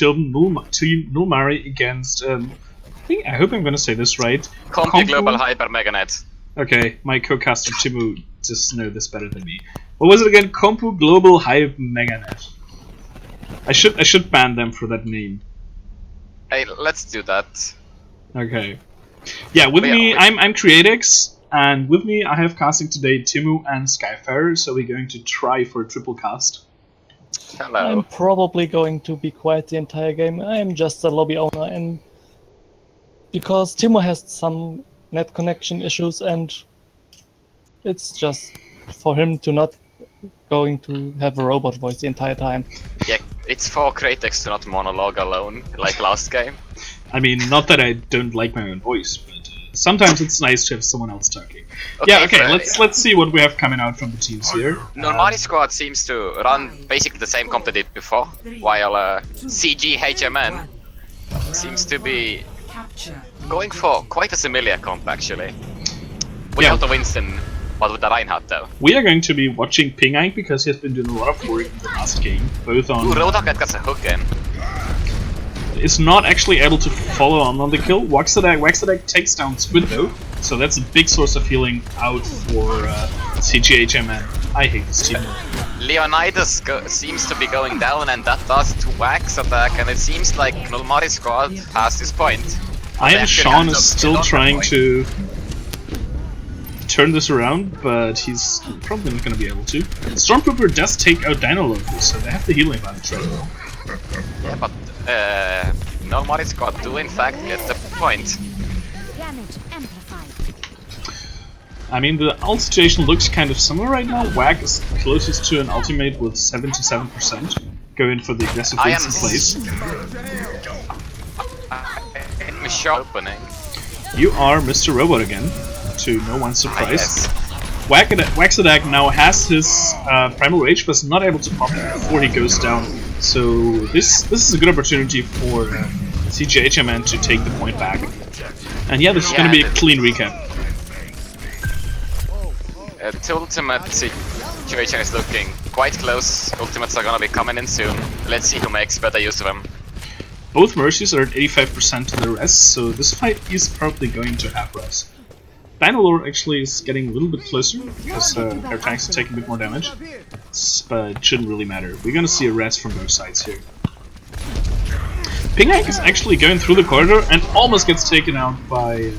Team Nullmari against, I hope I'm gonna say this right. CompuGlobalHypeMegaNet. Okay, my co-caster Timmu just know this better than me. What was it again? CompuGlobalHypeMegaNet. I should ban them for that name. Hey, let's do that. Okay. Yeah, with me, I'm Createx, and with me I have casting today Timmu and Skyfarer, so we're going to try for a triple cast. Hello. I'm probably going to be quiet the entire game. I'm just a lobby owner, and because Timmu has some net connection issues, and it's just for him to not going to have a robot voice the entire time. Yeah, it's for Createx to not monologue alone, like last game. I mean, not that I don't like my own voice, but sometimes it's nice to have someone else talking. Okay, Yeah, okay, let's see what we have coming out from the teams here. Nullmari squad seems to run basically the same comp they did before, while CGHMN seems to be going for quite a similar comp actually. Without the Winston, but with the Reinhardt though. We are going to be watching Pingike because he has been doing a lot of work in the last game, both on... Ooh, Rodak gets a hook in. Is not actually able to follow on the kill. Waxadag takes down Squid though, so that's a big source of healing out for CGHMN. I hate this team. Leonidas seems to be going down, and that does to Waxadag, and it seems like Nullmari squad has this point. I am Sean is still trying to turn this around, but he's probably not going to be able to. Stormtrooper does take out Dino Loco, so they have the healing advantage right now. Yeah, but Nullmari squad do in fact get the point. I mean, the ult situation looks kind of similar right now. Wag is closest to an ultimate with 77%. Going for the aggressive hits in place. Opening. You are Mr. Robot again, to no one's surprise. Waxadag now has his Primal Rage, but is not able to pop it before he goes down. So this is a good opportunity for CGHMN to take the point back. And yeah, this is going to be a clean recap. The ultimate situation is looking quite close. Ultimates are gonna be coming in soon. Let's see who makes better use of them. Both Mercies are at 85% to the res, so this fight is probably going to have res. Dynalore actually is getting a little bit closer, because their tanks are taking a bit more damage. But it shouldn't really matter. We're gonna see a res from both sides here. Pingike is actually going through the corridor and almost gets taken out by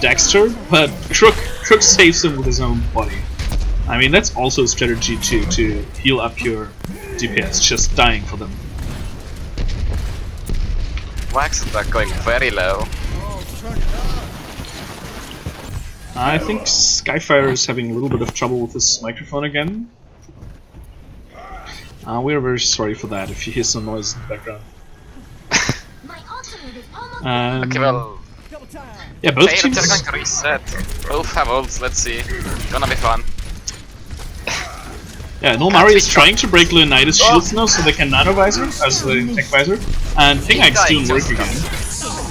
Dexter, but Crook saves him with his own body. I mean, that's also a strategy to heal up your DPS, just dying for them. Wax are going very low. I think Skyfire is having a little bit of trouble with his microphone again. We are very sorry for that if you hear some noise in the background. Okay, well, yeah, both teams are going to reset. Both have ults, let's see. Gonna be fun. Yeah, Nullmari is trying to break Leonidas' shields now so they can nano visor, as the tech visor, and Pingike's doing work again.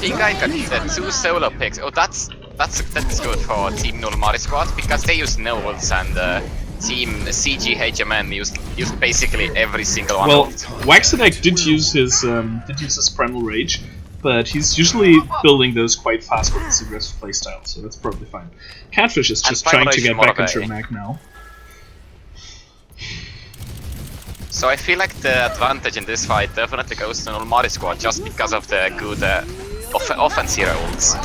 Pingike got the 2 solo picks. Oh, that's good for Team Nullmari squad because they use no ults, and Team CGHMN used basically every single one. Well, Waxadag did use his Primal Rage, but he's usually building those quite fast with his aggressive playstyle, so that's probably fine. Catfish is just trying to get back into Mac now. So I feel like the advantage in this fight definitely goes to Nullmari squad just because of the good offense hero ults.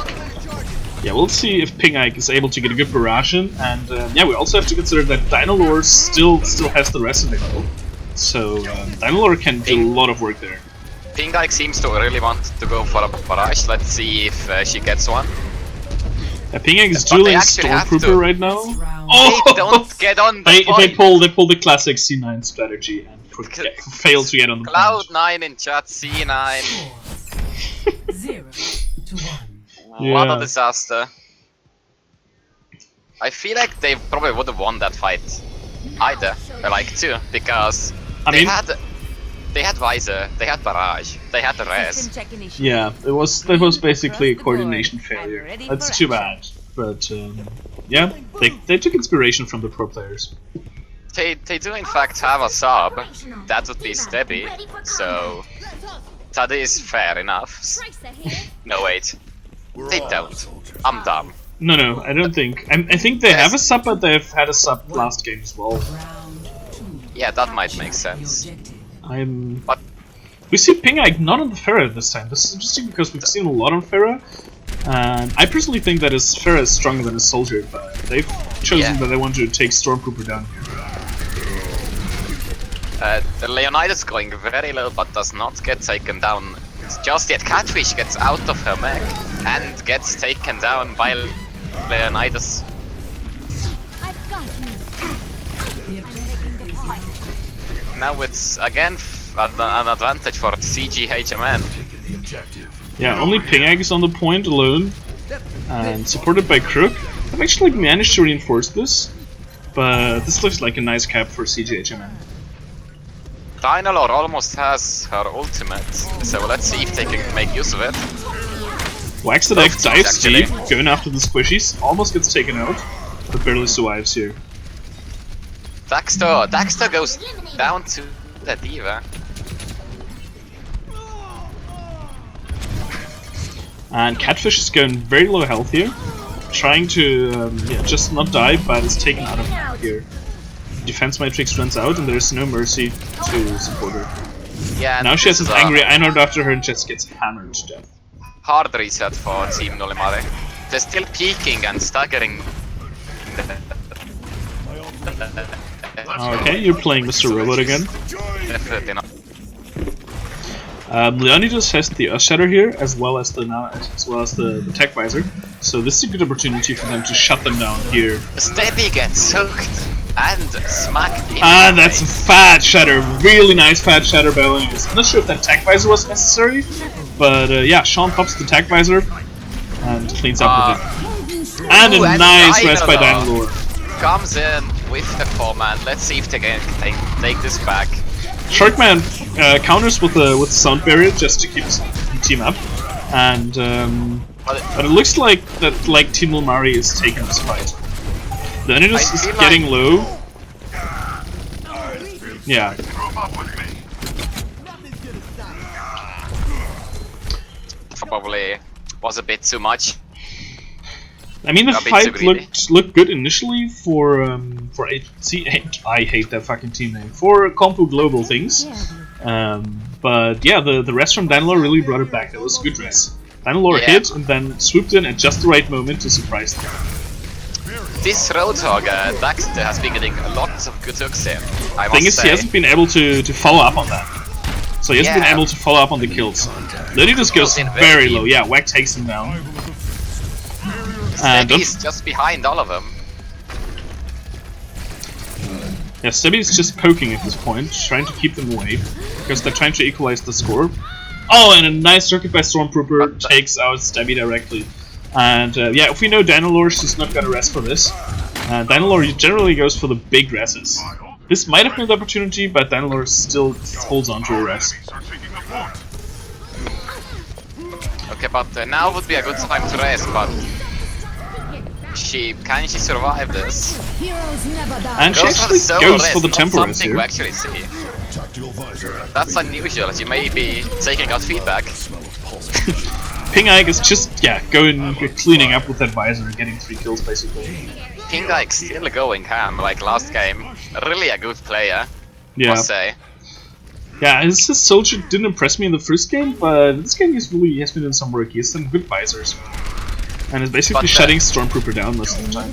Yeah, we'll see if Pingike is able to get a good barrage in, and yeah, we also have to consider that Dynalore still has the rest available, so Dynalore can do a lot of work there. Pingike seems to really want to go for a barrage. Let's see if she gets one. Yeah, Pingike is dueling Stormtrooper right now. Oh! They don't get on the point. They pull the classic C9 strategy and fail to get on the Cloud9 in chat, C9. 0-1. What a disaster. I feel like they probably would have won that fight. Either, like too, because they had Visor, they had Barrage, they had the res. Yeah, that was basically a coordination failure. That's too bad. But yeah, they took inspiration from the pro players. They do in fact have a sub, that would be Stebby, so That is fair enough. No, wait. They don't. I'm dumb. No, I don't think. I think they have a sub, but they've had a sub last game as well. Yeah, that might make sense. But we see Pingike not on the Pharah this time. This is interesting because we've seen a lot on Pharah. And I personally think that his Pharah is stronger than his soldier, but they've chosen that they want to take Stormtrooper down here. The Leonidas going very low, but does not get taken down just yet. Catfish gets out of her mech and gets taken down by Leonidas. Now it's again an advantage for CGHMN. Yeah, only Pingike is on the point alone, and supported by Crook. I've actually managed to reinforce this, but this looks like a nice cap for CGHMN. Dynalore almost has her ultimate, so let's see if they can make use of it. Waxadek dives deep, going after the squishies, almost gets taken out, but barely survives here. Daxter goes down to the Diva. And Catfish is going very low health here, trying to just not die, but is taken out of here. Defense matrix runs out, and there's no mercy to support her. Yeah, now she has an angry Einhard after her and just gets hammered to death. Hard reset for Team Nullmari. They're still peeking and staggering. Okay, you're playing Mr. Robot again. Definitely not. Leonidas has the Earth Shatter here, as well as the Tech Visor, so this is a good opportunity for them to shut them down here. Stebby gets hooked and smacked in the that's a face. fat shatter, really nice fat shatter by Leonidas. I'm not sure if that Tech Visor was necessary, but yeah, Sean pops the Tech Visor and cleans up with it. And a nice rest by Dynalore. Comes in with the 4-man. Let's see if they can take this back. Sharkman counters with the sound barrier just to keep his team up, and but it looks like Team Nullmari is taking this fight. The Leonidas is getting low. Yeah. Probably was a bit too much. I mean, the fight looked good initially for I hate that fucking team name, for CompuGlobal things, but yeah, the rest from Dynalore really brought it back. That was a good rest. Dynalore hit and then swooped in at just the right moment to surprise them. This Roadhog Daxter has been getting lots of good hooks in. The thing is, he hasn't been able to follow up on that. So he hasn't been able to follow up on the kills. Leonidas goes very low. Yeah, Wack takes him down. And he's just behind all of them. Yeah, Stebby's just poking at this point, trying to keep them away, because they're trying to equalize the score. Oh, and a nice circuit by Stormtrooper takes out Stebby directly. And yeah, if we know Dynalore, she's not gonna rest for this. Dynalore generally goes for the big rests. This might have been the opportunity, but Dynalore still holds on to a rest. Okay, but now would be a good time to rest, but can she survive this? And she actually goes for the temporary here. We actually see. That's unusual. She may be taking out feedback. Pingike is just cleaning up with that visor, getting 3 kills basically. Pingike still going ham like last game. Really a good player, must say. Yeah, his soldier didn't impress me in the first game, but this game he has been doing some work. He has some good visors. And is basically shutting Stormtrooper down most of the time.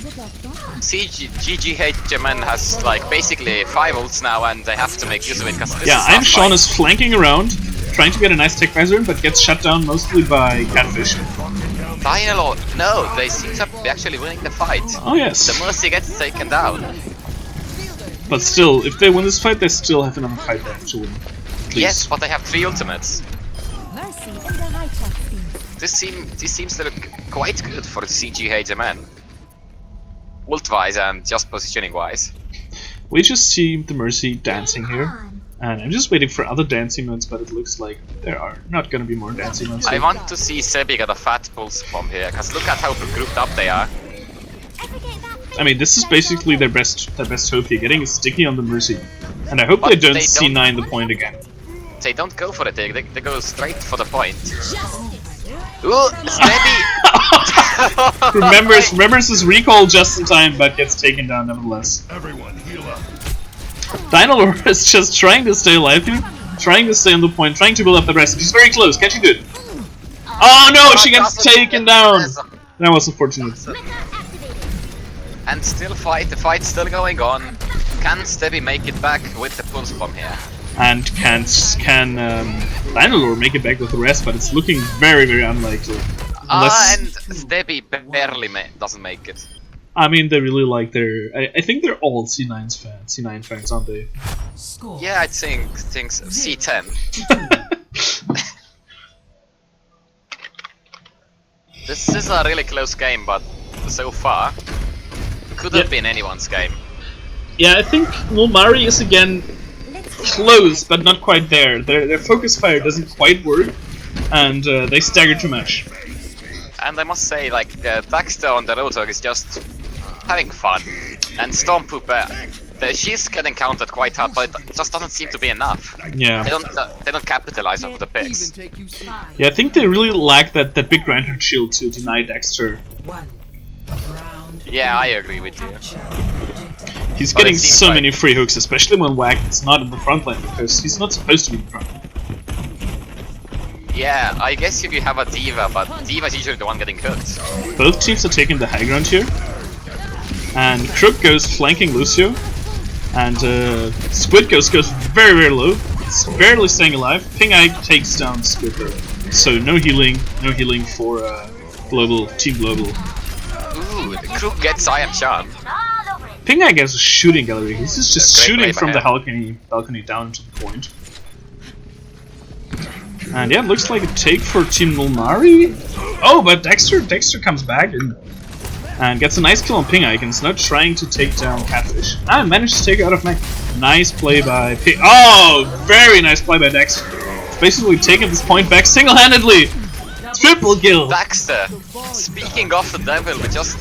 GGHMN has like basically 5 ults now, and they have to make use of it because I'm Sean is flanking around, trying to get a nice tech visor, but gets shut down mostly by Catfish. Dynalore, no, they seem to be actually winning the fight. Oh yes. The Mercy gets taken down. But still, if they win this fight, they still have another fight left to win. Yes, but they have 3 ultimates. This seems to look quite good for the CGHMN. Ult-wise and just positioning-wise. We just see the Mercy dancing here. And I'm just waiting for other dancing modes, but it looks like there are not gonna be more dancing modes. I want to see Sebi get a fat pulse bomb here, because look at how grouped up they are. I mean, this is basically their best hope here, getting a sticky on the Mercy. And I hope they don't C9 the point again. they don't go for it, they go straight for the point. Ooh, Steady! remembers his recall just in time, but gets taken down nevertheless. Everyone, heal up. Dynalore is just trying to stay alive here, trying to stay on the point, trying to build up the rest. She's very close, can she do it? Oh no, she gets taken down! That was unfortunate. And still the fight's still going on. Can Stebby make it back with the pulse bomb here? And can Dynalore make it back with the rest, but it's looking very, very unlikely. And Stebby barely doesn't make it. I mean, they really like their... I think they're all C9 fans, aren't they? Yeah, I think so. C10. This is a really close game, but so far, could have been anyone's game. Yeah, I think Nullmari is again close, but not quite there. Their focus fire doesn't quite work, and they stagger too much. And I must say, like, Daxter on the Roadhog is just having fun. And Stormpoop, she's getting counted quite hard, but it just doesn't seem to be enough. Yeah. They don't capitalize on the picks. Yeah, I think they really lack that big Granted shield to deny Dexter. Yeah, I agree with you. He's getting so many free hooks, especially when Wack is not in the front line, because he's not supposed to be in the front. Yeah, I guess if you have a D.Va, but D.Va's usually the one getting hooked. Both teams are taking the high ground here. And Crook goes flanking Lucio. And Squid goes very, very low. It's barely staying alive. Ping Eye takes down Squid though. So no healing for Team Global. Ooh, the Crook gets I Am Charm. Ping Eye gets a shooting gallery. He's just shooting from the him. balcony down to the point. And yeah, it looks like a take for Team Nullmari. Oh, but Dexter comes back and gets a nice kill on Ping Eye, and is now trying to take down Catfish. And managed to take it out of mech. Nice play by Ping. Oh, very nice play by Dexter. It's basically taking this point back single-handedly. Triple kill. Daxter. Speaking of the devil, we just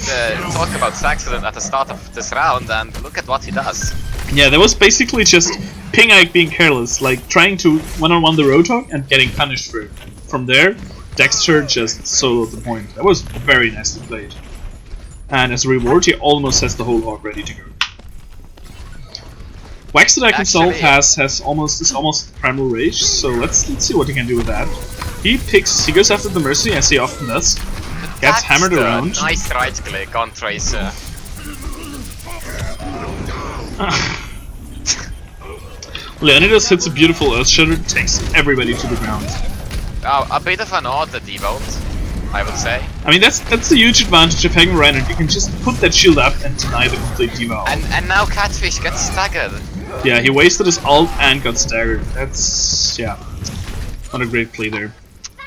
talked about Daxter at the start of this round, and look at what he does. Yeah, that was basically just Ping Eye being careless, like trying to one-on-one the Roadhog and getting punished for it. From there, Dexter just soloed the point. That was very nicely played. And as a reward, he almost has the whole hog ready to go. Waxadak himself is almost primal rage, so let's see what he can do with that. He goes after the Mercy as he often does. Gets hammered around. Nice right click on Tracer. Leonidas hits a beautiful Earth Shudder, takes everybody to the ground. A bit of an odd devote, I would say. I mean, that's the huge advantage of having Reinhardt. You can just put that shield up and deny the complete devour. And now Catfish gets staggered. Yeah, he wasted his ult and got staggered. That's, yeah, not a great play there.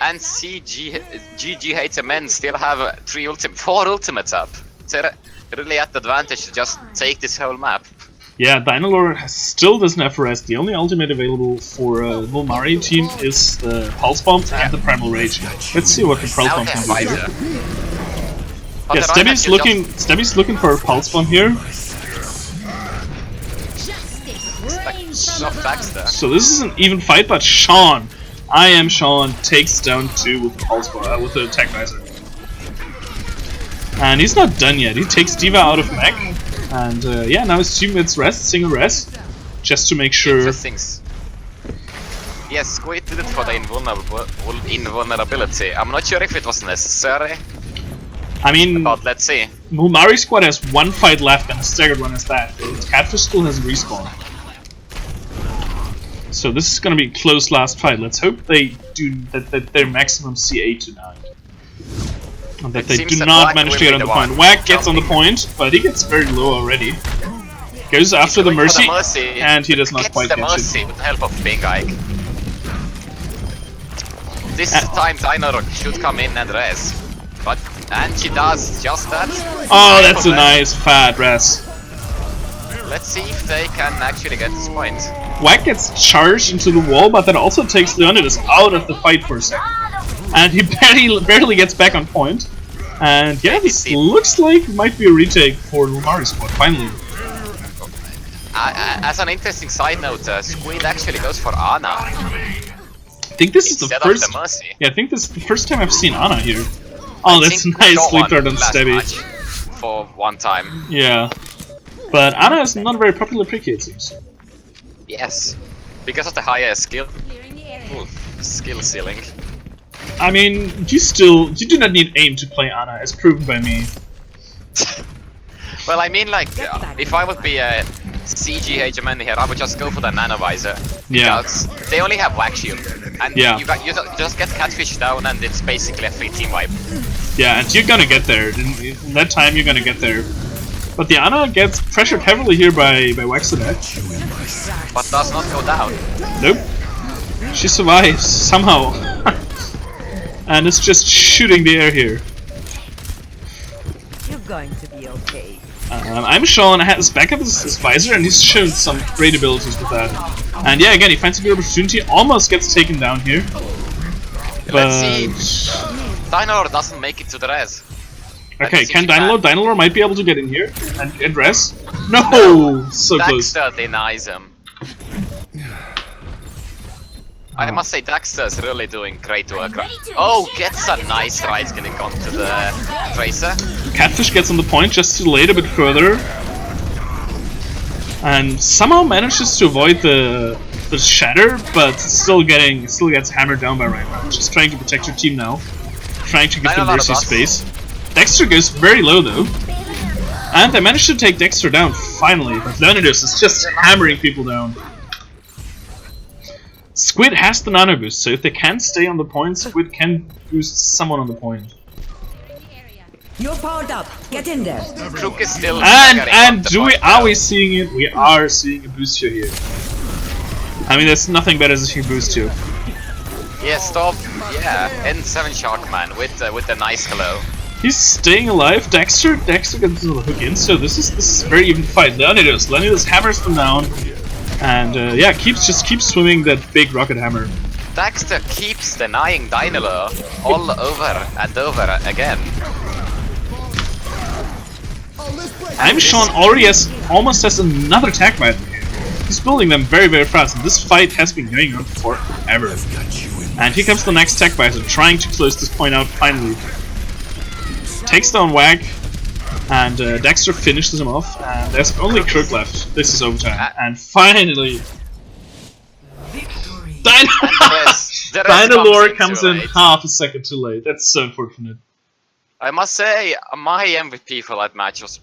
And GGHMN still have 4 ultimates up. They're really at the advantage to just take this whole map. Yeah, Dynalore still doesn't have rest. The only ultimate available for Nullmari team is the Pulse Bomb and the Primal Rage. Let's see what the Pulse Bomb can do here. Yeah, Stebby's looking for a Pulse Bomb here. So this is an even fight, but Sean, I Am Sean, takes down 2 with the Pulse Bomb, with the Attack Visor. And he's not done yet. He takes D.Va out of mech. And yeah, now his teammates rest, single rest, just to make sure. Yes, Squid did it for the invulnerability. I'm not sure if it was necessary. I mean, but let's see. Nullmari squad has 1 fight left, and the staggered one is that. Catfish still has respawn. So this is gonna be a close last fight. Let's hope they do that their maximum C8 tonight. And that they do not manage to get on the point. Wack gets on the point, but he gets very low already. Goes after the Mercy, and he does not quite get it. With the help of Ping Eye. This time Dynalore should come in and res. And she does just that. Oh, that's a nice fat res. Let's see if they can actually get this point. Wack gets charged into the wall, but that also takes Leonidas out of the fight for a second. And he barely gets back on point. And yeah, this looks like it might be a retake for Nullmari's squad, finally. As an interesting side note, Squid actually goes for Ana. think this is the instead first. of the Mercy. Yeah, I think this is the first time I've seen Ana here. Oh, I that's think nice Shaw sleep won dart on last Stabby. match for one time. Yeah, but Ana is not a very popular pick, it seems. Yes, because of the higher skill. Ooh, skill ceiling. I mean, you do not need aim to play Ana, as proven by me. Well, I mean, like, if I would be a CG hegemon here, I would just go for the nanovisor. Yeah. Because they only have Wax Shield. And Yeah. you just get Catfish down and it's basically a free team wipe. Yeah, and you're gonna get there. In that time, you're gonna get there. But the Ana gets pressured heavily here by Waxadak. But does not go down. Nope. She survives, somehow. And it's just shooting the air here. You're going to be okay. I'm Sean has back up his visor, and he's shown some great abilities with that. And yeah, again, he finds a good opportunity, almost gets taken down here. Let's see. Dynalord doesn't make it to the res. Okay, can Dynalord? Dynalord might be able to get in here and res. No! So close. Daxter denies him. I must say Daxter's really doing great work. Oh, gets a nice right click onto the Tracer. Catfish gets on the point just too late, a bit further. And somehow manages to avoid the shatter, but still gets hammered down by Reinhardt. Just trying to protect her team now. Trying to give them Mercy space. Dexter goes very low though. And they managed to take Dexter down finally, but Leonidas is just hammering people down. Squid has the nano boost, so if they can't stay on the point, Squid can boost someone on the point. You're powered up. Get in there. Crook is still And are we seeing it? We are seeing a boost here. I mean, there's nothing better than seeing boost here. Yeah, stop. Yeah, N7 Sharkman with the nice hello. He's staying alive. Dexter gets the hook in, so this is a very even fight. Leonidas hammers them down. And yeah, keeps swimming that big rocket hammer. Daxter keeps denying Dynalord all over and over again. Sean already almost has another attack by here. He's building them very, very fast, and this fight has been going on forever. And here comes the next tech bison, trying to close this point out finally. Takes down Wag, and Dexter finishes him off, and there's only Crook left. This is overtime. And finally, Dynalord comes in half a second too late. That's so unfortunate. I must say, my MVP for that match was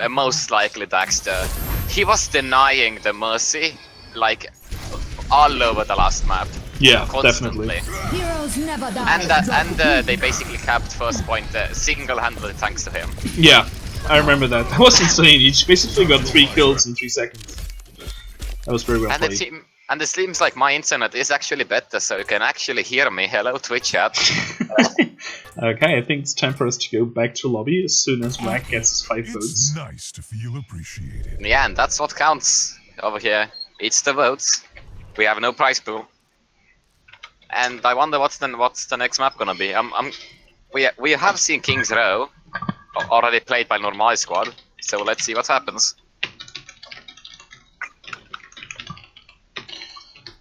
most likely Daxter. He was denying the Mercy, like, all over the last map. Yeah, constantly. definitely. Heroes never die. And they basically capped first point single-handedly thanks to him. Yeah, I remember that. That was insane. He basically got 3 kills in 3 seconds. That was very well played. And it seems like my internet is actually better, so you can actually hear me. Hello, Twitch chat. Okay, I think it's time for us to go back to lobby as soon as Wack gets his 5 votes. It's nice to feel appreciated. Yeah, and that's what counts over here. It's the votes. We have no prize pool. And I wonder what's the next map gonna be. We have seen King's Row already played by Nullmari squad, so let's see what happens.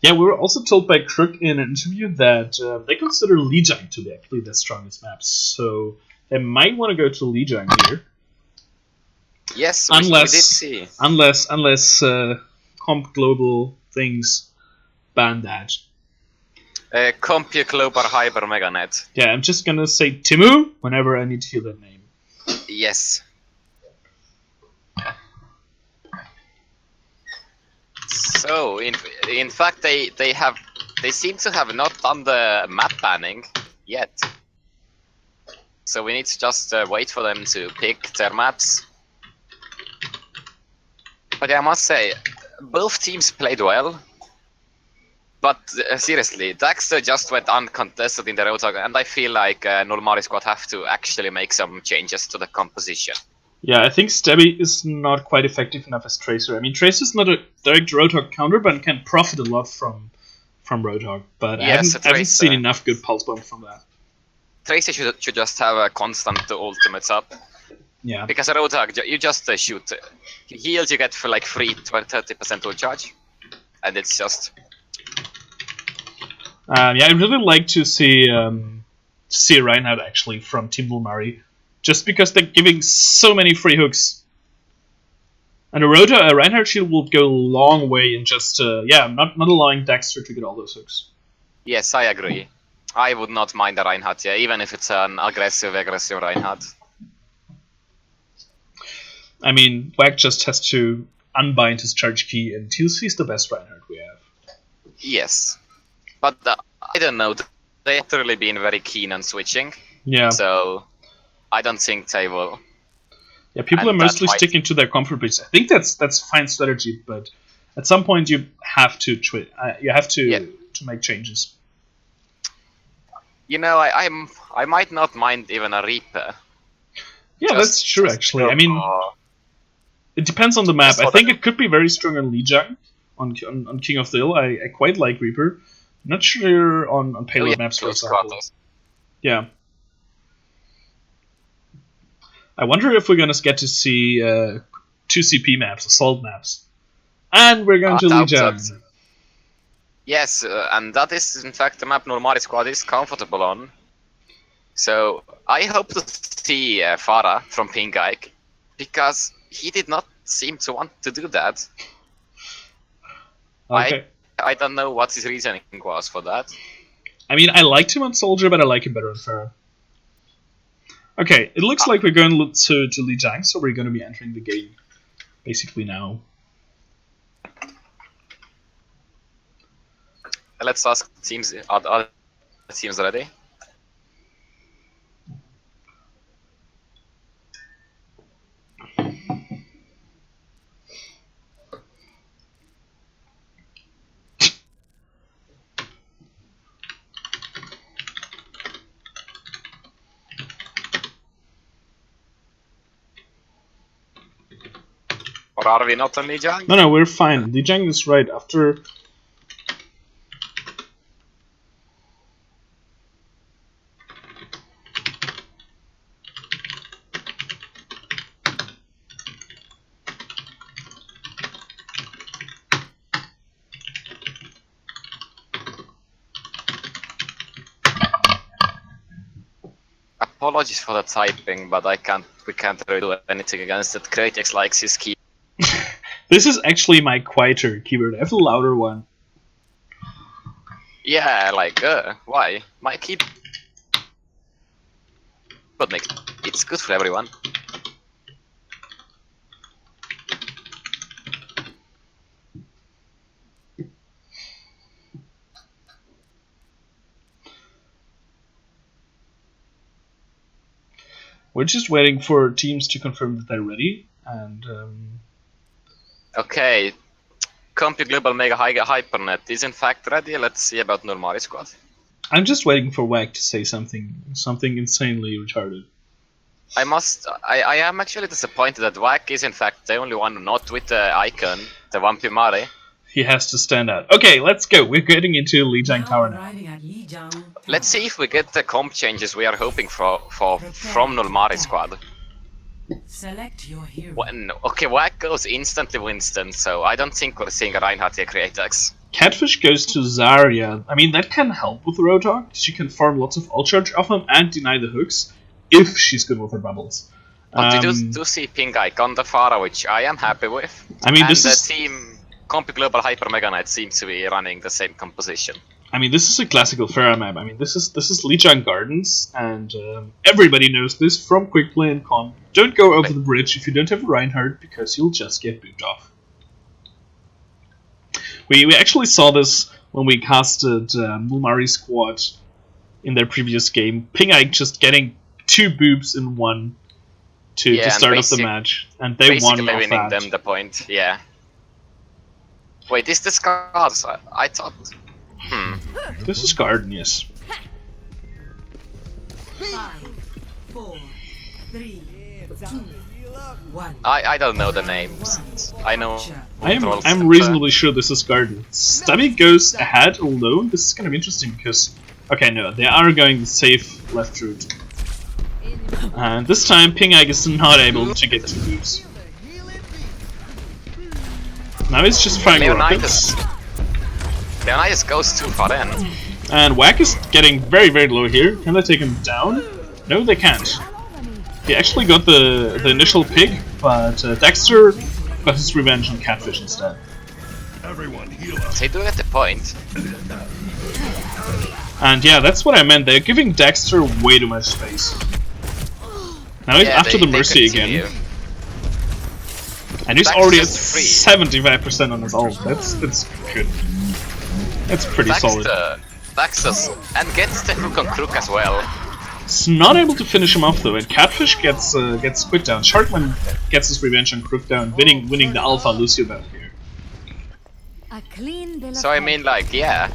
Yeah, we were also told by Crook in an interview that they consider Lijang to be actually their strongest map, so they might want to go to Lijang here. Yes, we did see. Unless CompuGlobal things ban that. CompuGlobalHypeMegaNet. Yeah, I'm just gonna say Timmu whenever I need to hear that name. Yes. So in fact they seem to have not done the map banning yet. So we need to just wait for them to pick their maps. But yeah, I must say, both teams played well. But seriously, Daxter just went uncontested in the Roadhog, and I feel like Nullmari squad have to actually make some changes to the composition. Yeah, I think Stabby is not quite effective enough as Tracer. I mean, Tracer's not a direct Roadhog counter, but can profit a lot from Roadhog. But yes, I haven't seen enough good pulse bombs from that. Tracer should just have a constant ultimates up. Yeah. Because a Roadhog, you just shoot. Heals you get for like free 30% ult charge. And it's just... Yeah, I'd really like to see a Reinhardt actually from Team Nullmari, just because they're giving so many free hooks. And a Reinhardt shield will go a long way in just not allowing Dexter to get all those hooks. Yes, I agree. I would not mind a Reinhardt, yeah, even if it's an aggressive Reinhardt. I mean, Wack just has to unbind his charge key, and he's the best Reinhardt we have. Yes. But I don't know, they have really been very keen on switching. Yeah. So, I don't think they will. Yeah, people are mostly sticking to their comfort base. I think that's fine strategy, but at some point you have to make changes. You know, I might not mind even a Reaper. Yeah, that's true actually. I mean, it depends on the map. I think it could be very strong on Lijang, on King of the Hill. I quite like Reaper. Not sure on payload maps, for example. Yeah. I wonder if we're gonna get to see 2 CP maps, assault maps. And we're going to Lijang. Yes, and that is in fact the map Nullmari squad is comfortable on. So I hope to see Farah from Pingike, because he did not seem to want to do that. Okay. I don't know what his reasoning was for that. I mean, I liked him on Soldier, but I like him better on Farah. Okay, it looks like we're going to Lijang, so we're going to be entering the game basically now. Let's ask teams. Are teams ready? Or are we not on Lijang? No, we're fine. Lijang is right after. Apologies for the typing, but we can't really do anything against it. Createx likes his key. This is actually my quieter keyboard. I have a louder one. Yeah, like, why? My keyboard makes it's good for everyone. We're just waiting for teams to confirm that they're ready, and Okay, CompuGlobalHypeMegaNet is in fact ready. Let's see about Nullmari squad. I'm just waiting for Wack to say something insanely retarded. I am actually disappointed that Wack is in fact the only one not with the icon, the Vampimare. He has to stand out. Okay, let's go. We're getting into Lijang Tower now. Let's see if we get the comp changes we are hoping for from Nullmari squad. Select your hero. Okay, Wack goes instantly Winston, so I don't think we're seeing a Reinhardt here Createx. Catfish goes to Zarya. I mean, that can help with Roadhog. She can farm lots of ult charge off him and deny the hooks, if she's good with her bubbles. But we do see Pingike on the Farah, which I am happy with. I mean, and the team CompuGlobalHypeMegaNet seems to be running the same composition. I mean, this is a classical Farah map. I mean, this is Lijang Gardens, and everybody knows this from quick play and comp. Don't go over the bridge if you don't have a Reinhardt, because you'll just get booped off. We actually saw this when we casted Nullmari squad in their previous game. Pingike just getting 2 boobs in one to start off the match, and they won off winning that. them the point, yeah. Wait, is this cards? I thought... This is Garden, yes. 5, 4, 3, 2, 1. I don't know the names. I know... I'm reasonably sure this is Garden. Stubby goes ahead, although this is kind of interesting because... Okay, no, they are going the safe left route. And this time Pingike is not able to get 2 boobs. Now he's just firing rockets. Leonidas goes too far in. And Whack is getting very, very low here. Can they take him down? No, they can't. He actually got the initial pick, but Dexter got his revenge on Catfish instead. Everyone heal up. They do get the point. And yeah, that's what I meant. They're giving Dexter way too much space. Now he's after the Mercy again. And he's already at 75% on his ult. That's good. That's pretty solid. Dexter's and gets the hook on Crook as well. It's not able to finish him off though, and Catfish gets Squid down. Sharkman gets his revenge on Crook down, winning the Alpha Lucio battle here. So I mean, like, yeah,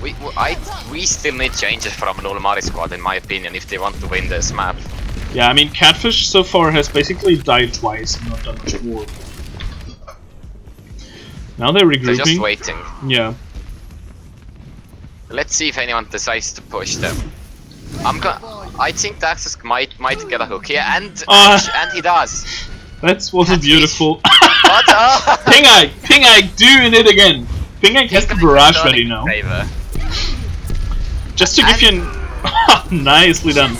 we still need changes from Nullmari squad in my opinion if they want to win this map. Yeah, I mean, Catfish so far has basically died twice and not done much more. Now they're regrouping. They're just waiting. Yeah. Let's see if anyone decides to push them. I think Daxus might get a hook here, and he does. That was beautiful. What? Ping-Ike doing it again. Ping-Ike has the barrage ready now. Just to give you an... Nicely done.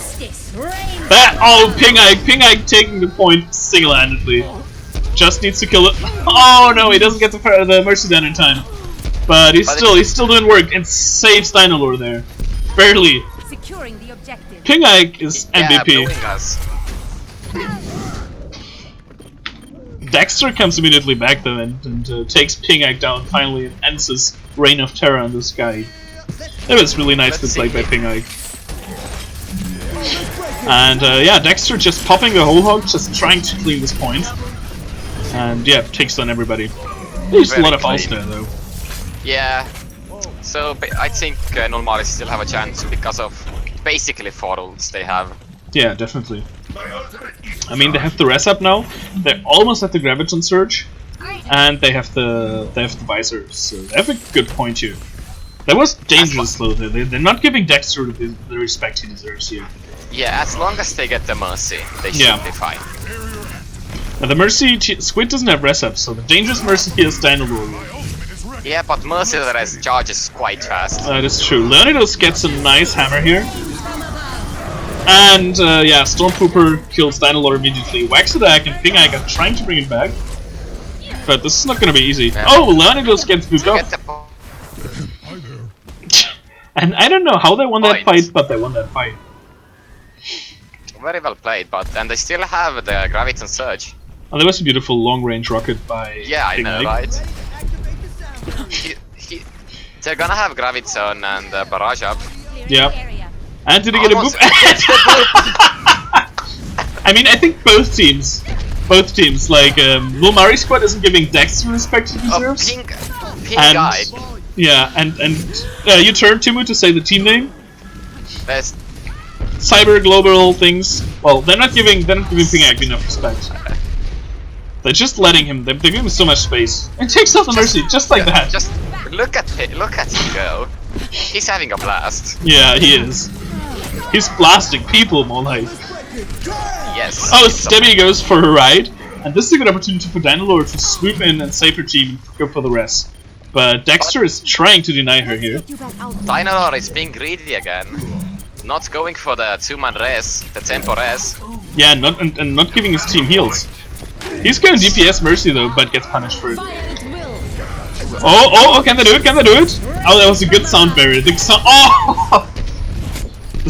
Ping-Ike taking the point single-handedly. Just needs to kill it. Oh no, he doesn't get the Mercy down in time. But he's still doing work and saves Dynalore there. Barely. Securing the objective. Ping-Ike is MVP. Dexter comes immediately back though and takes Ping-Ike down finally and ends his reign of terror on this guy. It was really nicely played by Ping-Ike. And yeah, Dexter just popping the whole hog, just trying to clean this point. And yeah, takes down everybody. There's a lot of ults there though. Yeah, so I think Nullmari still have a chance because of basically 4 ults they have. Yeah, definitely. I mean, they have the res up now. They're almost at the Graviton Surge, and they have the Visors. So they have a good point here. That was dangerous though. They're not giving Dexter the respect he deserves here. Yeah, as long as they get the Mercy, they should be fine. Now the Mercy, Squid doesn't have res up, so the dangerous Mercy here is Dynalore. Yeah, but Mercy res charges quite fast. That is true. Leonidas gets a nice hammer here. And yeah, Stormtrooper kills Dynalore immediately. Waxadak and Ping-Ike are trying to bring it back. But this is not gonna be easy. Yeah. Oh, Leonidas gets booped up. And I don't know how they won that fight, but they won that fight. Very well played, and they still have the Graviton Surge. Oh, that was a beautiful long-range rocket by I know, right? They're gonna have Graviton and Barrage up. Yeah. And did he get a boop? I mean, I think both teams, like Nullmari squad isn't giving Dexter respect he deserves. Pink guy. Yeah, and you turn Timmu to say the team name. Best. Cyber global things. Well, they're not giving Ping-Ike enough respect. They're just letting him. They're giving him so much space. And takes out the Mercy just like that. Just look at him go. He's having a blast. Yeah, he is. He's blasting people, more like. Yes. Oh, Stebby goes for a ride, and this is a good opportunity for Dynalore to swoop in and save her team and go for the rest. But Dexter is trying to deny her here. Dynalore is being greedy again. Not going for the 2-man res, the tempo res. Yeah, and not giving his team heals. He's going DPS Mercy though, but gets punished for it. Oh, can they do it? Can they do it? Oh, that was a good sound barrier. The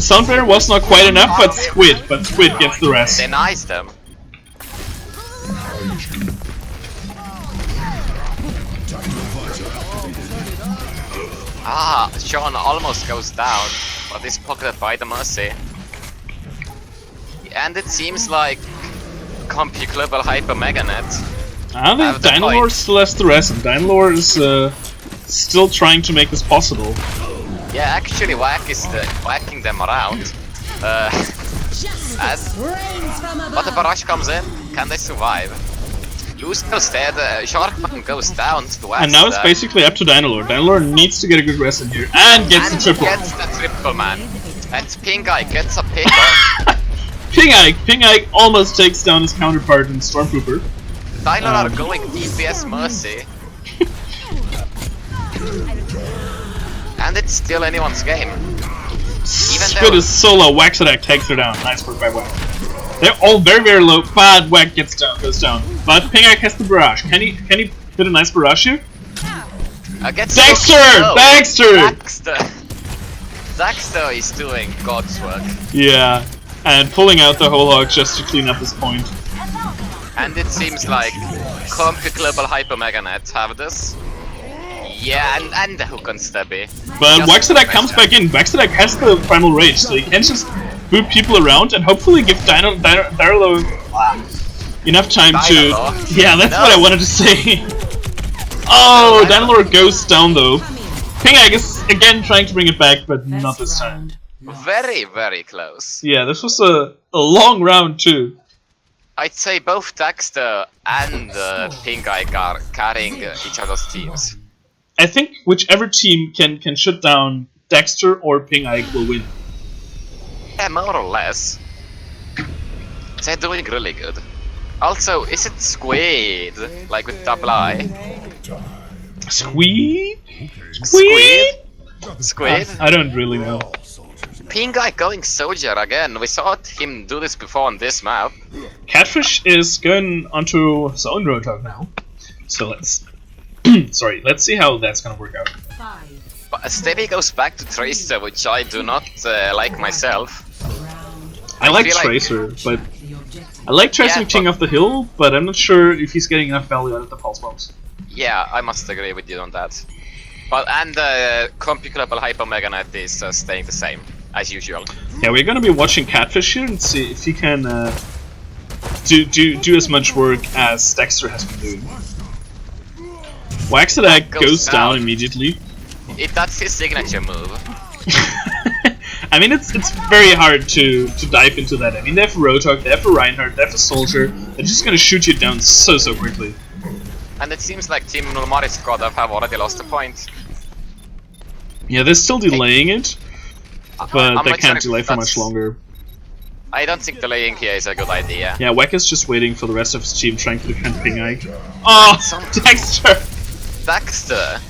sound barrier was not quite enough, but Squid gets the rest. They niced them. Sean almost goes down, but is pocketed by the Mercy. And it seems like CompuGlobalHypeMegaNet. I think Dynalore still has the rest, and Dynalore is still trying to make this possible. Yeah, actually whacking them around. But the barrage comes in. Can they survive? Lucius dead, Sharkman goes down to Wax. And now it's basically up to Dynalore. Dynalore needs to get a good rest in here, and gets the triple. Gets the triple, man. And Ping-Ike gets a pick. Ping-Ike almost takes down his counterpart in Stormtrooper. Dynalore going DPS Mercy. And And it's still anyone's game. Squid is solo. Waxadak takes her down. Nice work by Wack. They're all very low, but Wack goes down. But Pingak has the barrage. Can he hit a nice barrage here? Dexter! Dexter is doing God's work. Yeah, and pulling out the whole hog just to clean up his point. And it seems like CompuGlobalHypeMegaNet have this. Yeah, and the hook on Stebby. But Waxadak comes back in. Waxadak has the primal rage, so he can just boot people around and hopefully give Dorado enough time to... Yeah, that's what I wanted to say. Oh, Dynalore goes down though. Pingag is again trying to bring it back, but not this time. Very close. Yeah, this was a long round too. I'd say both Dexter and Pingag are carrying each other's teams. I think whichever team can shut down Dexter or Pingag will win. Yeah, more or less. They're doing really good. Also, is it Squid? Like with double I? Squid? Squid? I don't really know. Pingag going soldier again. We saw him do this before on this map. Catfish is going onto his own roadhog now. So let's let's see how that's gonna work out. But Stevie goes back to Tracer, which I do not like myself. I like Tracer, but I like Tracer King of the Hill, but I'm not sure if he's getting enough value out of the pulse bombs. Yeah, I must agree with you on that. But and CompuGlobalHypeMegaNet is staying the same as usual. Yeah, we're gonna be watching Catfish here and see if he can do as much work as Dexter has been doing. Waxadak goes down immediately. That's his signature move. I mean, it's very hard to dive into that. I mean, they have a Roadhog, they have a Reinhardt, they have a Soldier. They're just gonna shoot you down so quickly. And it seems like Team Nullmari's squad have already lost a point. Yeah, they're still delaying it, but they can't delay for much longer. I don't think delaying here is a good idea. Yeah, Wack is just waiting for the rest of his team trying to defend Pingag. Oh, Dexter! Dexter!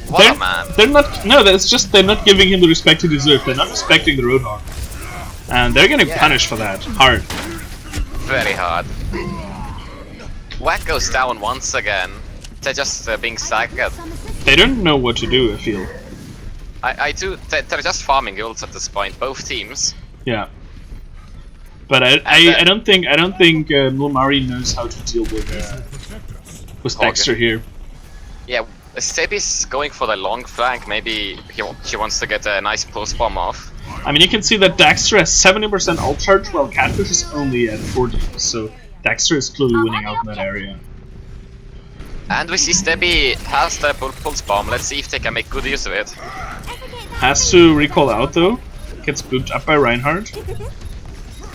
What a man. They're not. No, it's just they're not giving him the respect he deserves. They're not respecting the Roadhog, and they're getting punished for that hard. Very hard. Wack goes down once again. They're just being staggered. They don't know what to do. I feel. I do. They're just farming ults at this point. Both teams. Yeah. But I don't think Nullmari knows how to deal with Dexter here. Yeah. Stebi's going for the long flank. Maybe he wants to get a nice pulse bomb off. I mean, you can see that Dexter has 70% ult charge, while Catfish is only at 40. So Dexter is clearly winning out in that area. And we see Stebi has the pulse bomb. Let's see if they can make good use of it. Has to recall out though. Gets booped up by Reinhardt.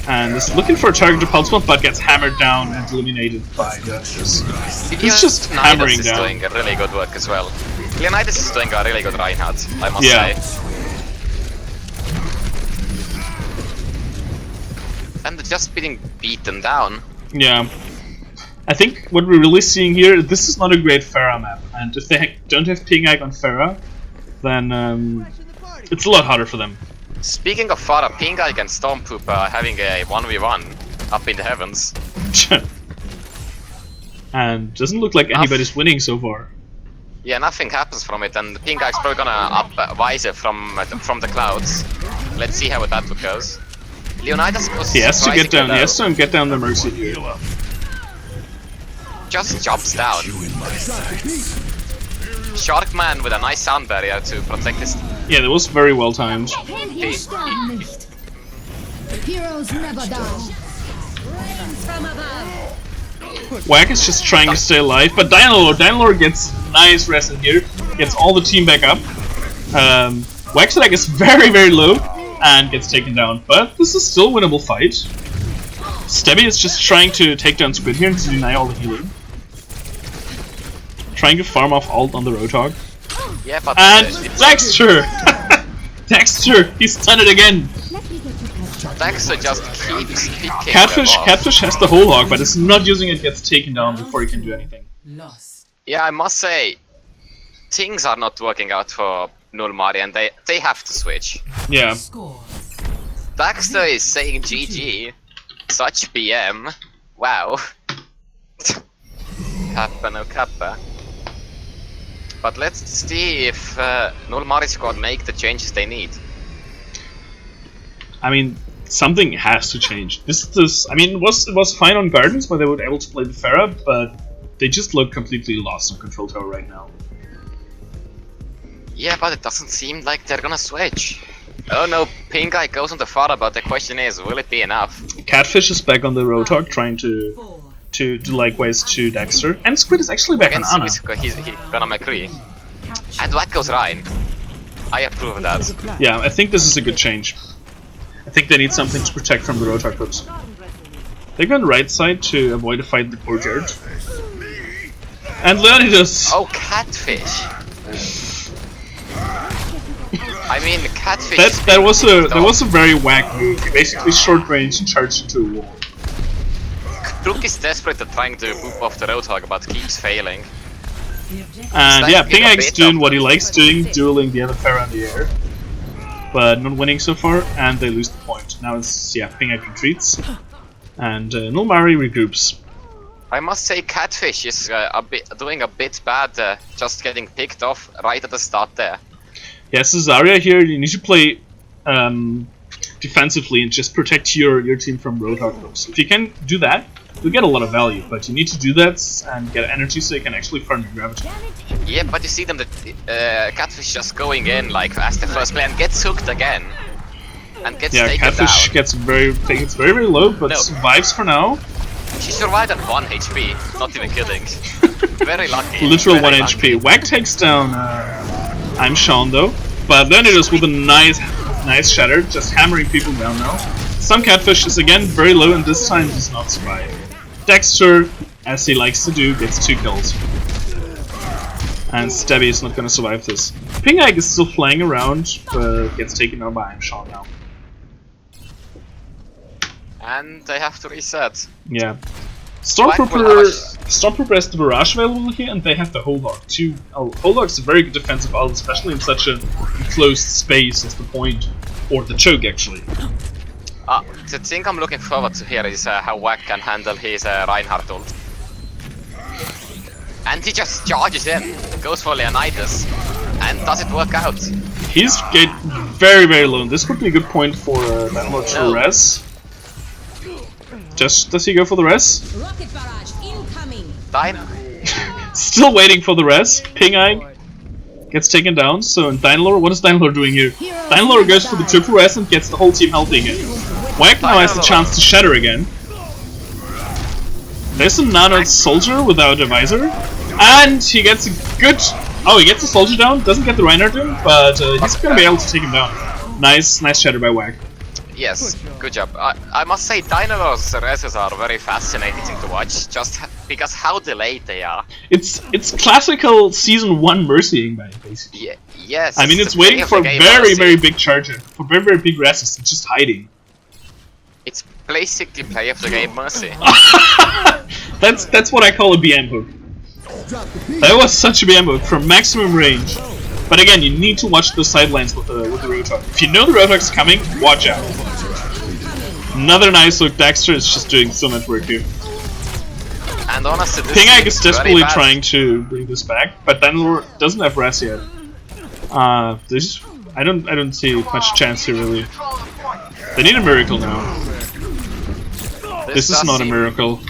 And is looking for a target to pulse bomb, but gets hammered down and eliminated by Dexter's. He's just hammering is down. Doing a really good work as well. Leonidas is doing a really good Reinhardt, I must say. And just being beaten down. Yeah. I think what we're really seeing here, this is not a great Pharah map, and if they don't have Pingag on Pharah, then it's a lot harder for them. Speaking of Pharah, Pingag and Stormpoop are having a 1v1 up in the heavens. And doesn't look like anybody's winning so far. Yeah, nothing happens from it, and Pingag's probably gonna up Visor from the clouds. Let's see how that goes. Leonidas goes. He has to get down. He has to get down the Mercy here. Just jumps down. Sharkman with a nice sound barrier to protect his. Yeah, that was very well timed. Heroes never die. From above. Wack is just trying to stay alive, but Dynalore gets nice rest in here, gets all the team back up. Waxadak is very low and gets taken down, but this is still a winnable fight. Stebby is just trying to take down Squid here to deny all the healing. Trying to farm off ult on the Roadhog. Yeah, but and Dexter! Dexter! He's done it again! Dexter just keeps picking Catfish has the whole hog, but it's not using it, gets taken down before he can do anything. Yeah, I must say, things are not working out for Nullmari, and they have to switch. Yeah. Daxter is saying GG. Such PM. Wow. Kappa no kappa. But let's see if Nullmari squad make the changes they need. I mean, something has to change. I mean, it was fine on Gardens where they were able to play the Pharah, but they just look completely lost on Control Tower right now. Yeah, but it doesn't seem like they're gonna switch. Oh no, Pink Guy goes on the Pharah, but the question is, will it be enough? Catfish is back on the Roadhog trying to do likewise to Dexter, and Squid is actually back on Ana. He's gonna McCree. And Wack goes Ryan. I approve of that. Yeah, I think this is a good change. I think they need something to protect from the Roadhog hooks. They go on the right side to avoid a fight in the courtyard. And Leonidas! Oh, Catfish! I mean, Catfish. That was a very whack move. He basically short range and charged into a wall. Crook is desperate at trying to boop off the Roadhog, but keeps failing. And yeah, Ping Egg's doing what he likes doing, dueling the other Pharah in the air. But not winning so far, and they lose the point. Now it's, yeah, Ping Egg retreats. And Nullmari regroups. I must say, Catfish is doing a bit bad, just getting picked off right at the start there. Yeah, so Zarya here, you need to play defensively and just protect your team from Roadhog hooks. If you can do that, you'll get a lot of value, but you need to do that and get energy so you can actually farm your gravity. Yeah, but you see them, the Catfish just going in like as the first player and gets hooked again. And gets taken Catfish down. gets very low, but survives for now. She survived at 1 HP, not even kidding. Very lucky. Literal 1 HP. Wack takes down I'm Sean though, but Leonidas with a nice shatter, just hammering people down now. Some Catfish is again very low and this time does not survive. Dexter, as he likes to do, gets 2 kills. And Stabby is not gonna survive this. Ping Egg is still flying around, but gets taken down by I'm Sean now. And they have to reset. Yeah. Stormtrooper has the Barrage available here, and they have the Holdog too. Holdog is a very good defensive ult, especially in such a enclosed space as the point, or the choke actually. The thing I'm looking forward to here is how Wack can handle his Reinhardt ult. And he just charges in, goes for Leonidas, and does it work out? He's getting very low, and this would be a good point for Landlord to res. Does he go for the res? Rocket barrage incoming. Dino. Still waiting for the res. Ping Egg gets taken down. So Dynalore, what is Dynalore doing here? Dynalore goes for the triple res and gets the whole team healthy again. Wack now has the chance to shatter again. There's a nano soldier without a visor, and he gets a good. Oh, he gets a soldier down. Doesn't get the Reinhardt in, but he's gonna be able to take him down. Nice shatter by Wack. Yes, good job. I must say, Dynalore's reses are very fascinating to watch, just because how delayed they are. It's classical season 1 Mercying, basically. Yeah, yes. I mean, it's waiting for very big charger, for very big reses, it's just hiding. It's basically play of the game Mercy. That's what I call a BM hook. That was such a BM hook from maximum range. But again, you need to watch the sidelines with the Roadhog. If you know the Roadhog's coming, watch out. Another nice look. Dexter is just doing so much work here. And honestly, Ping Egg is desperately trying to bring this back, but Dynalore doesn't have res yet. I don't see much chance here really. They need a miracle now. This is not a miracle.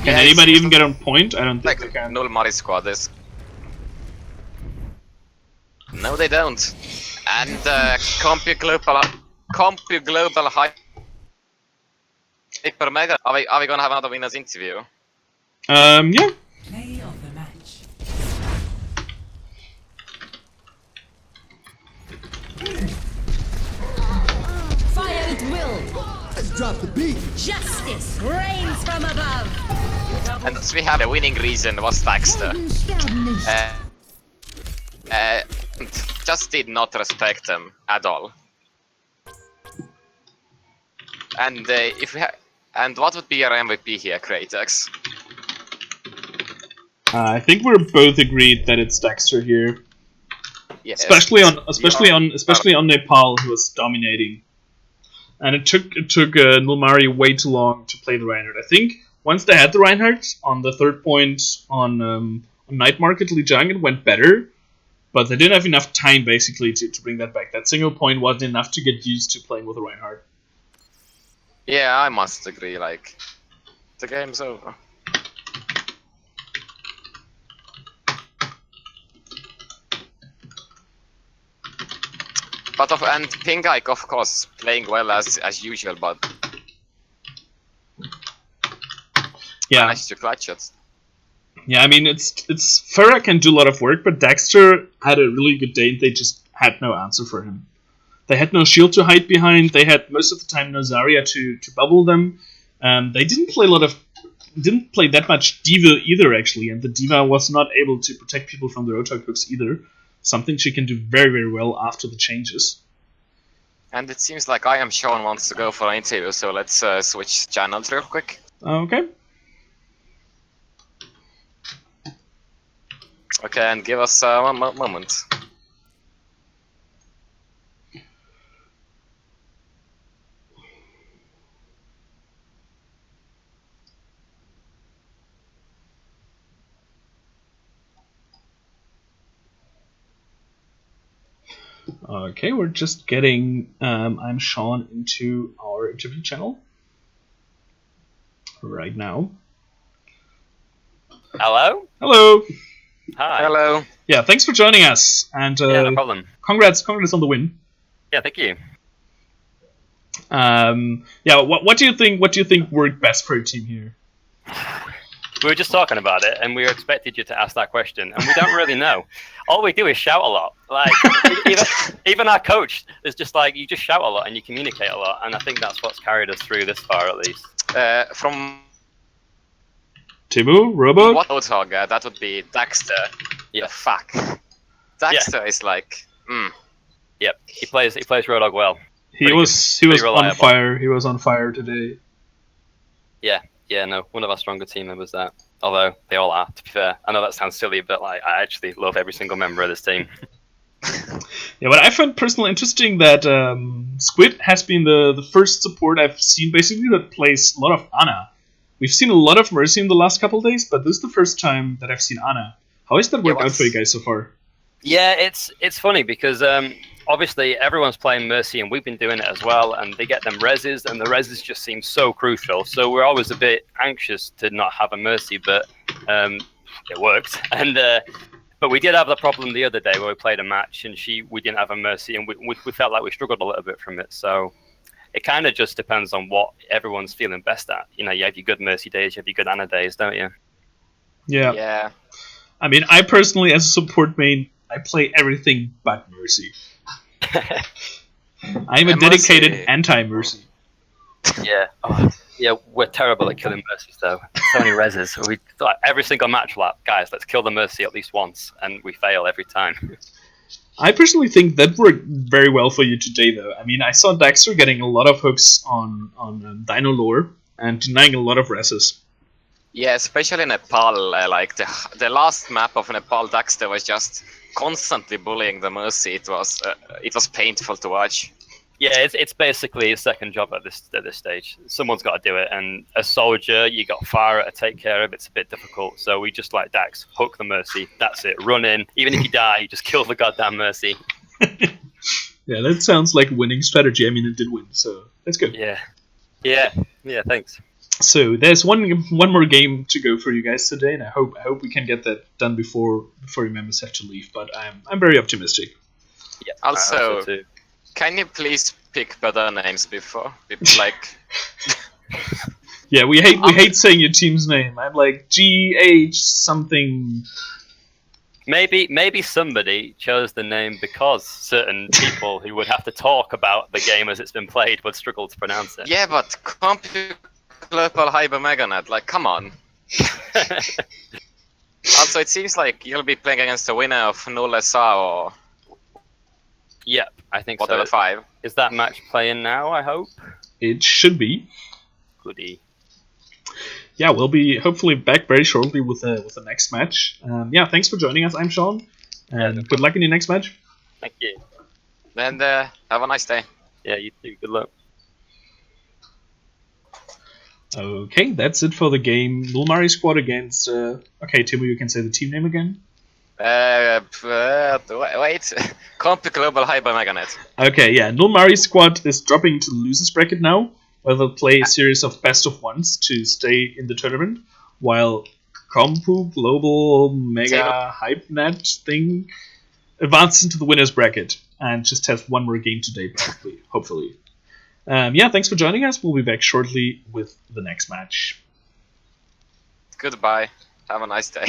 Can anybody even get on point? I don't think they can. Nullmari squad is. No, they don't. And CompuGlobalHypeMegaNet. Are we gonna have another winners interview? Yeah. Play of the match. Fire at will. Let's drop the beat. Justice reigns from above. And we have a winning reason was Daxter. Just did not respect them at all. And and what would be your MVP here, Createx? I think we're both agreed that it's Dexter here. Yes. especially on Nepal, who was dominating. And it took Nullmari way too long to play the Reinhardt. I think once they had the Reinhardt on the third point on Night Market Lijang, it went better. But they didn't have enough time, basically, to bring that back. That single point wasn't enough to get used to playing with the Reinhardt. Yeah, I must agree. Like, the game's over. And Pingike, of course, playing well as usual, but Yeah. managed to clutch it. Yeah, I mean, it's Farah can do a lot of work, but Dexter had a really good day, and they just had no answer for him. They had no shield to hide behind. They had most of the time no Zarya to bubble them. They didn't play that much Diva either, actually, and the Diva was not able to protect people from the Rotok hooks either. Something she can do very, very well after the changes. And it seems like I Am Sean wants to go for an interview, so let's switch channels real quick. Okay. Okay, and give us one moment. Okay, we're just getting I'm Sean into our interview channel right now. Hello? Hello. Hi. Hello. Yeah, thanks for joining us, and Yeah, no problem. congrats on the win. Yeah, thank you. Yeah, what do you think? What do you think worked best for your team here? We were just talking about it, and we expected you to ask that question, and we don't really know. All we do is shout a lot. Like even our coach is just like, you just shout a lot and you communicate a lot, and I think that's what's carried us through this far, at least. From Timmu, Robo. what Roadhog, that would be Dexter. Yeah. The fuck. Dexter is like, Yep, he plays Roadhog well. He was reliable. on fire. He was on fire today. Yeah, no, one of our stronger team members that. Although they all are, to be fair. I know that sounds silly, but like I actually love every single member of this team. Yeah, what I find personally interesting that Squid has been the first support I've seen basically that plays a lot of Ana. We've seen a lot of Mercy in the last couple of days, but this is the first time that I've seen Ana. How has that worked out for you guys so far? Yeah, it's funny because obviously everyone's playing Mercy and we've been doing it as well, and they get them reses and the reses just seem so crucial. So we're always a bit anxious to not have a Mercy, but it worked. And but we did have the problem the other day where we played a match and we didn't have a Mercy, and we felt like we struggled a little bit from it. So it kind of just depends on what everyone's feeling best at. You know, you have your good Mercy days, you have your good Ana days, don't you? Yeah. I mean, I personally, as a support main, I play everything but Mercy. I'm a dedicated anti-Mercy. Yeah. Yeah, we're terrible at killing Mercies, though. So many reses. We like every single match, like, guys, let's kill the Mercy at least once, and we fail every time. I personally think that worked very well for you today, though. I mean, I saw Dexter getting a lot of hooks on Dino lore and denying a lot of reses. Yeah, especially Nepal. Like the last map of Nepal, Dexter was just constantly bullying the Mercy. It was painful to watch. Yeah, it's basically a second job at this stage. Someone's got to do it, and as soldier, you got fire to take care of. It's a bit difficult, so we just like Dax, hook the Mercy. That's it. Run in. Even if you die, you just kill the goddamn Mercy. Yeah, that sounds like a winning strategy. I mean, it did win, so that's good. Yeah. Thanks. So there's one more game to go for you guys today, and I hope we can get that done before your members have to leave. But I'm very optimistic. Yeah. Also, too. Can you please pick better names before? Like, yeah, we hate saying your team's name. I'm like GH something. Maybe somebody chose the name because certain people who would have to talk about the game as it's been played would struggle to pronounce it. yeah, but CompuGlobalHypeMegaNet, like, come on. Also, it seems like you'll be playing against the winner of Null SA or Yep, I think whatever so. 5. Is that match playing now, I hope? It should be. Goodie. Yeah, we'll be hopefully back very shortly with the next match. Yeah, thanks for joining us. I'm Sean, and good luck in your next match. Thank you. And have a nice day. Yeah, you too. Good luck. Okay, that's it for the game. Nullmari squad against. Okay, Timmu, you can say the team name again. Wait. CompuGlobalHypeMegaNet. Okay, yeah, Nullmari squad is dropping to the losers bracket now, where they'll play a series of best of ones to stay in the tournament, while Compu Global Mega HypeNet thing advances into the winners bracket and just has one more game today, probably, hopefully. Yeah, thanks for joining us. We'll be back shortly with the next match. Goodbye. Have a nice day.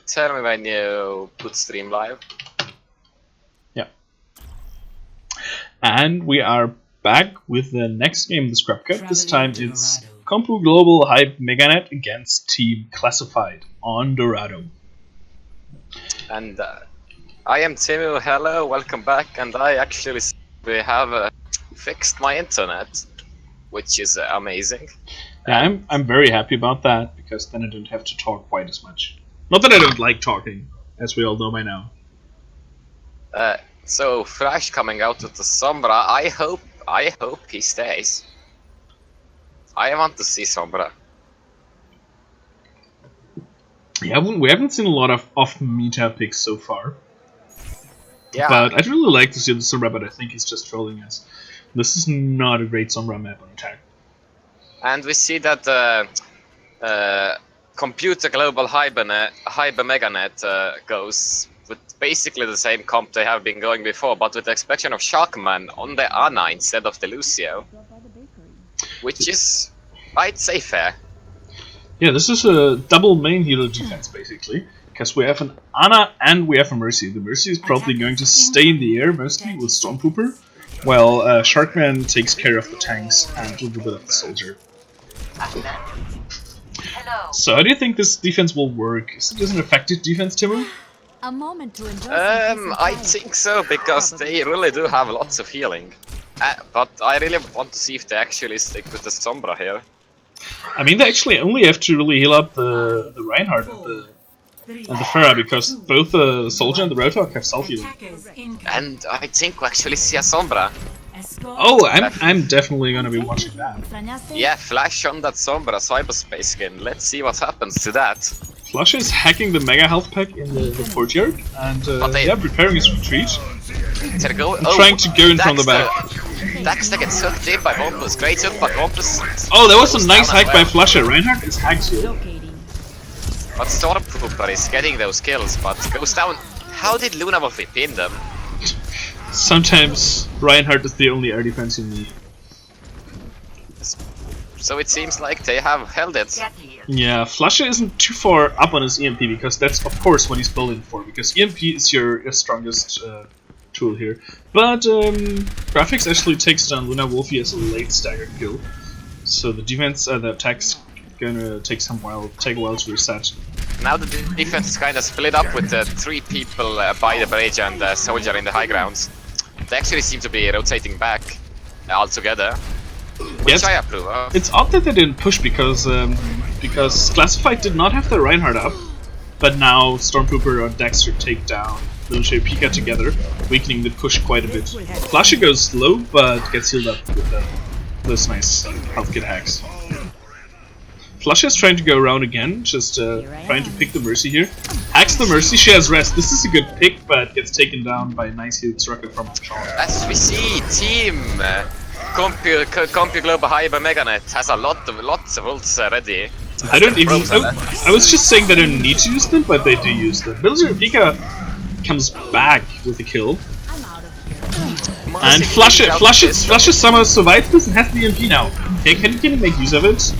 tell me when you put stream live. Yeah. And we are back with the next game in the Scrap Cup. This time it's CompuGlobalHypeMegaNet against Team Classified on Dorado. And I am Timmu, hello, welcome back. And I actually have fixed my internet, which is amazing. Yeah, I'm very happy about that, because then I don't have to talk quite as much. Not that I don't like talking, as we all know by now. So Flash coming out with the Sombra, I hope he stays. I want to see Sombra. Yeah, we haven't seen a lot of off-meta picks so far. Yeah. But I'd really like to see the Sombra, but I think he's just trolling us. This is not a great Sombra map on attack. And we see that CompuGlobalHypeMegaNet goes with basically the same comp they have been going before, but with the exception of Sharkman on the Ana instead of the Lucio. Which is, I'd say, fair. Yeah, this is a double main healer defense, basically. Because we have an Ana and we have a Mercy. The Mercy is probably going to stay in the air, mostly with Stormtrooper, while Sharkman takes care of the tanks and a little bit of the soldier. So how do you think this defense will work? Is it an effective defense, Timmu? A moment to enjoy I think so, because they really do have lots of healing. But I really want to see if they actually stick with the Sombra here. I mean, they actually only have to really heal up the Reinhardt and the Pharah, because both the Soldier and the Roadhog have self-healing. And I think we actually see a Sombra. Oh, I'm definitely gonna be watching that. Yeah, Flash on that Sombra cyberspace skin. Let's see what happens to that. Flush is hacking the Mega Health Pack in the courtyard, and yeah, preparing his retreat. They're trying to go in from the back. Daxter gets hooked in by Bumpus. Great hook by Bumpus. Oh, that was a nice hack by Flusher. Reinhardt is hacked here. But Stormtrooper is getting those kills, but goes down. How did Luna Wolf pin them? Sometimes Reinhardt is the only air defense you need. So it seems like they have held it. Yeah, Flusher isn't too far up on his EMP, because that's of course what he's building for, because EMP is your strongest tool here. But Graphics actually takes down Luna Wolfie as a late staggered kill. So the defense, the attack's gonna take a while to reset. Now the defense is kind of split up with the 3 people by the bridge and the soldier in the high grounds. They actually seem to be rotating back all together, which yes, I approve of. It's odd that they didn't push, because Classified did not have the Reinhardt up, but now Stormtrooper or Daxter take down Lucio Pika together, weakening the push quite a bit. Flasher goes low, but gets healed up with those nice health kit hacks. Flusher is trying to go around again, just trying to pick the Mercy here. Hacks the Mercy, she has rest. This is a good pick, but gets taken down by a nice healed rocket from Sean. As we see, Team CompuGlobalHypeMegaNet has lots of ults ready. I don't even. I was just saying they don't need to use them, but they do use them. Lucio Pika comes back with a kill. And Flusher somehow survives this and has the EMP now. Okay, can he make use of it?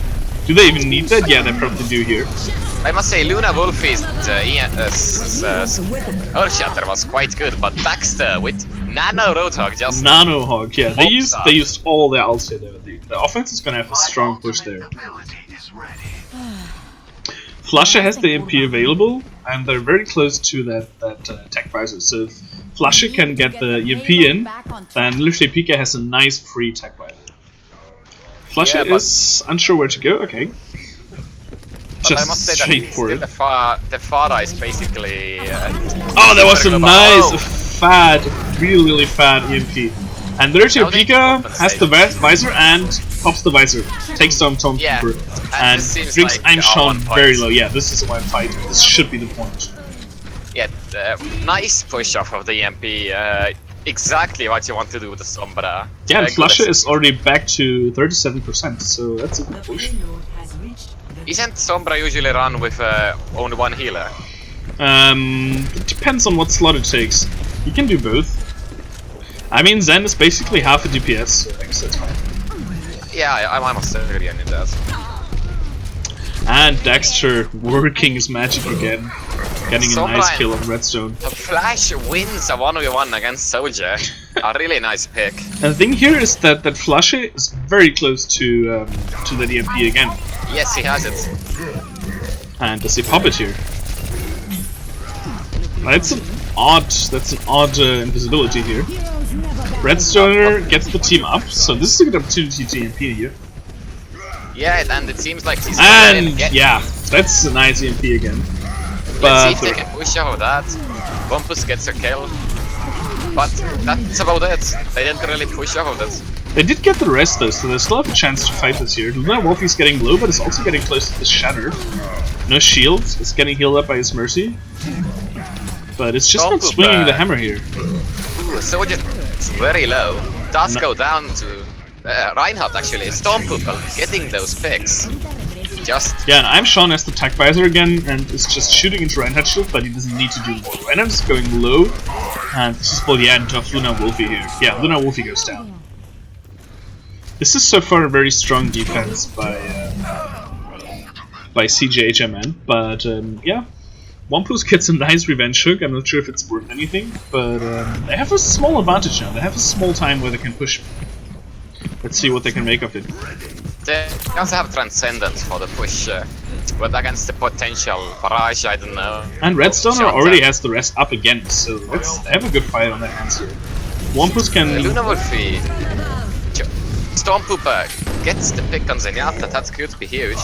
Do they even need that? Yeah, they probably do here. I must say, Luna Wolfie's Earthshatter was quite good, but Daxter with Nano Roadhog just... Nano Hog, yeah, they used all their ults here. The offense is gonna have a strong push there. Flusher has the MP available, and they're very close to that tech visor. So if Flusher can get the EMP in, then Lucio Pika has a nice free tech visor. Flusher is unsure where to go. Okay. Just I must say straightforward. The Farah is basically. Oh, that was a nice, fat, really fat EMP. And Lucio Pika has the visor and pops the visor, takes down Stormtrooper, and brings like I'm Sean very low. Yeah, this is a one fight. This should be the point. Yeah, nice push off of the EMP. Exactly what you want to do with the Sombra. Yeah, and Flusher is already back to 37%, so that's a good push. Isn't Sombra usually run with only one healer? It depends on what slot it takes. You can do both. I mean, Zen is basically half a DPS, so I guess that's fine. Yeah, I must agree on that. And Daxter working his magic again. getting a nice kill on Redstone. Flash wins a 1v1 against Soldier. A really nice pick. And the thing here is that Flashe is very close to the DMP again. Yes, he has it. And does he pop it here? That's an odd invisibility here. Redstoner gets the team up, so this is a good opportunity to EMP here. Yeah, and it seems like he's yeah, that's a nice EMP again. Let's see if they can push off of that. Bumpus gets a kill. But that's about it. They didn't really push off of this. They did get the rest though, so they still have a chance to fight this here. Luna Wolfie's getting low, but is also getting close to the Shatter. No shield, it's getting healed up by his Mercy. But it's just not swinging the hammer here. Ooh, Soldier is very low. Does go down to Reinhardt actually. Stormpoopel getting those picks. Yeah, and I'm Sean as the Tech Visor again, and is just shooting into Reinhardt's shield, but he doesn't need to do more. Reinhardt's going low, and this is for the end of Luna Wolfie here. Yeah, Luna Wolfie goes down. This is so far a very strong defense by CJHMN, but yeah, OnePlus gets a nice revenge hook. I'm not sure if it's worth anything, but they have a small advantage now. They have a small time where they can push. Let's see what they can make of it. They also have Transcendent for the push, but against the potential barrage, I don't know. And Redstoner already has the rest up again, so they have a good fight on their hands here. OnePlus can... Luna Wolfie... Stormpooper gets the pick on Zenyatta, that's going to be huge.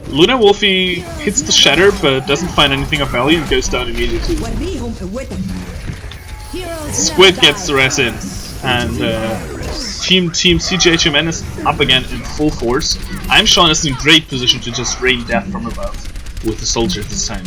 Luna Wolfie hits the Shatter, but doesn't find anything of value and goes down immediately. Squid gets the rest in, and Team CJHMN is up again in full force. I'm Sean is in great position to just rain death from above with the Soldier this time.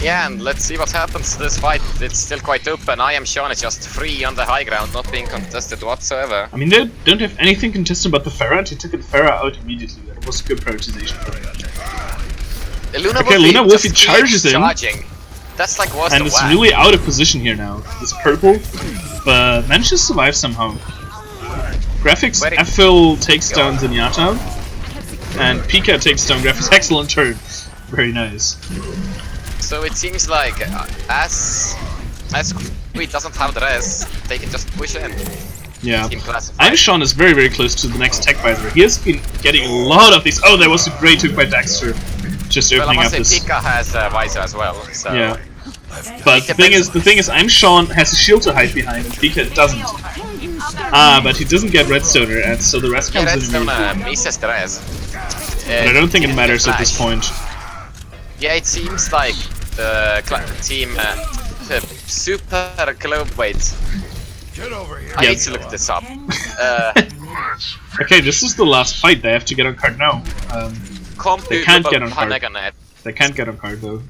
Yeah, and let's see what happens to this fight. It's still quite open. I am Sean is just free on the high ground, not being contested whatsoever. I mean, they don't have anything contested but the Pharah, and he took the Pharah out immediately. That was good prioritization for him. Luna Wolfie charges in. That's like was and it's really out of position here now. This purple, but manages to survive somehow. Graphics FL takes down Zenyatta, and Pika takes down Graphics. Excellent turn. Very nice. So it seems like as Squid doesn't have the rest, they can just push in. Yeah. I'm Sean is very, very close to the next Tech Visor. He has been getting a lot of these. Oh, there was a great hook by Dexter. Just opening up this. Pika has a Visor as well. So yeah. But the thing is, I'm Sean has a shield to hide behind, and Pika doesn't. But he doesn't get Redstoner, and so the rest comes in immediately. Misses the rest. But I don't think it matters at this point. Yeah, it seems like the team Super Globe. Wait. Get over here. I need to look this up. Okay, this is the last fight. They have to get on card now. They can't get on card. They can't get on card though.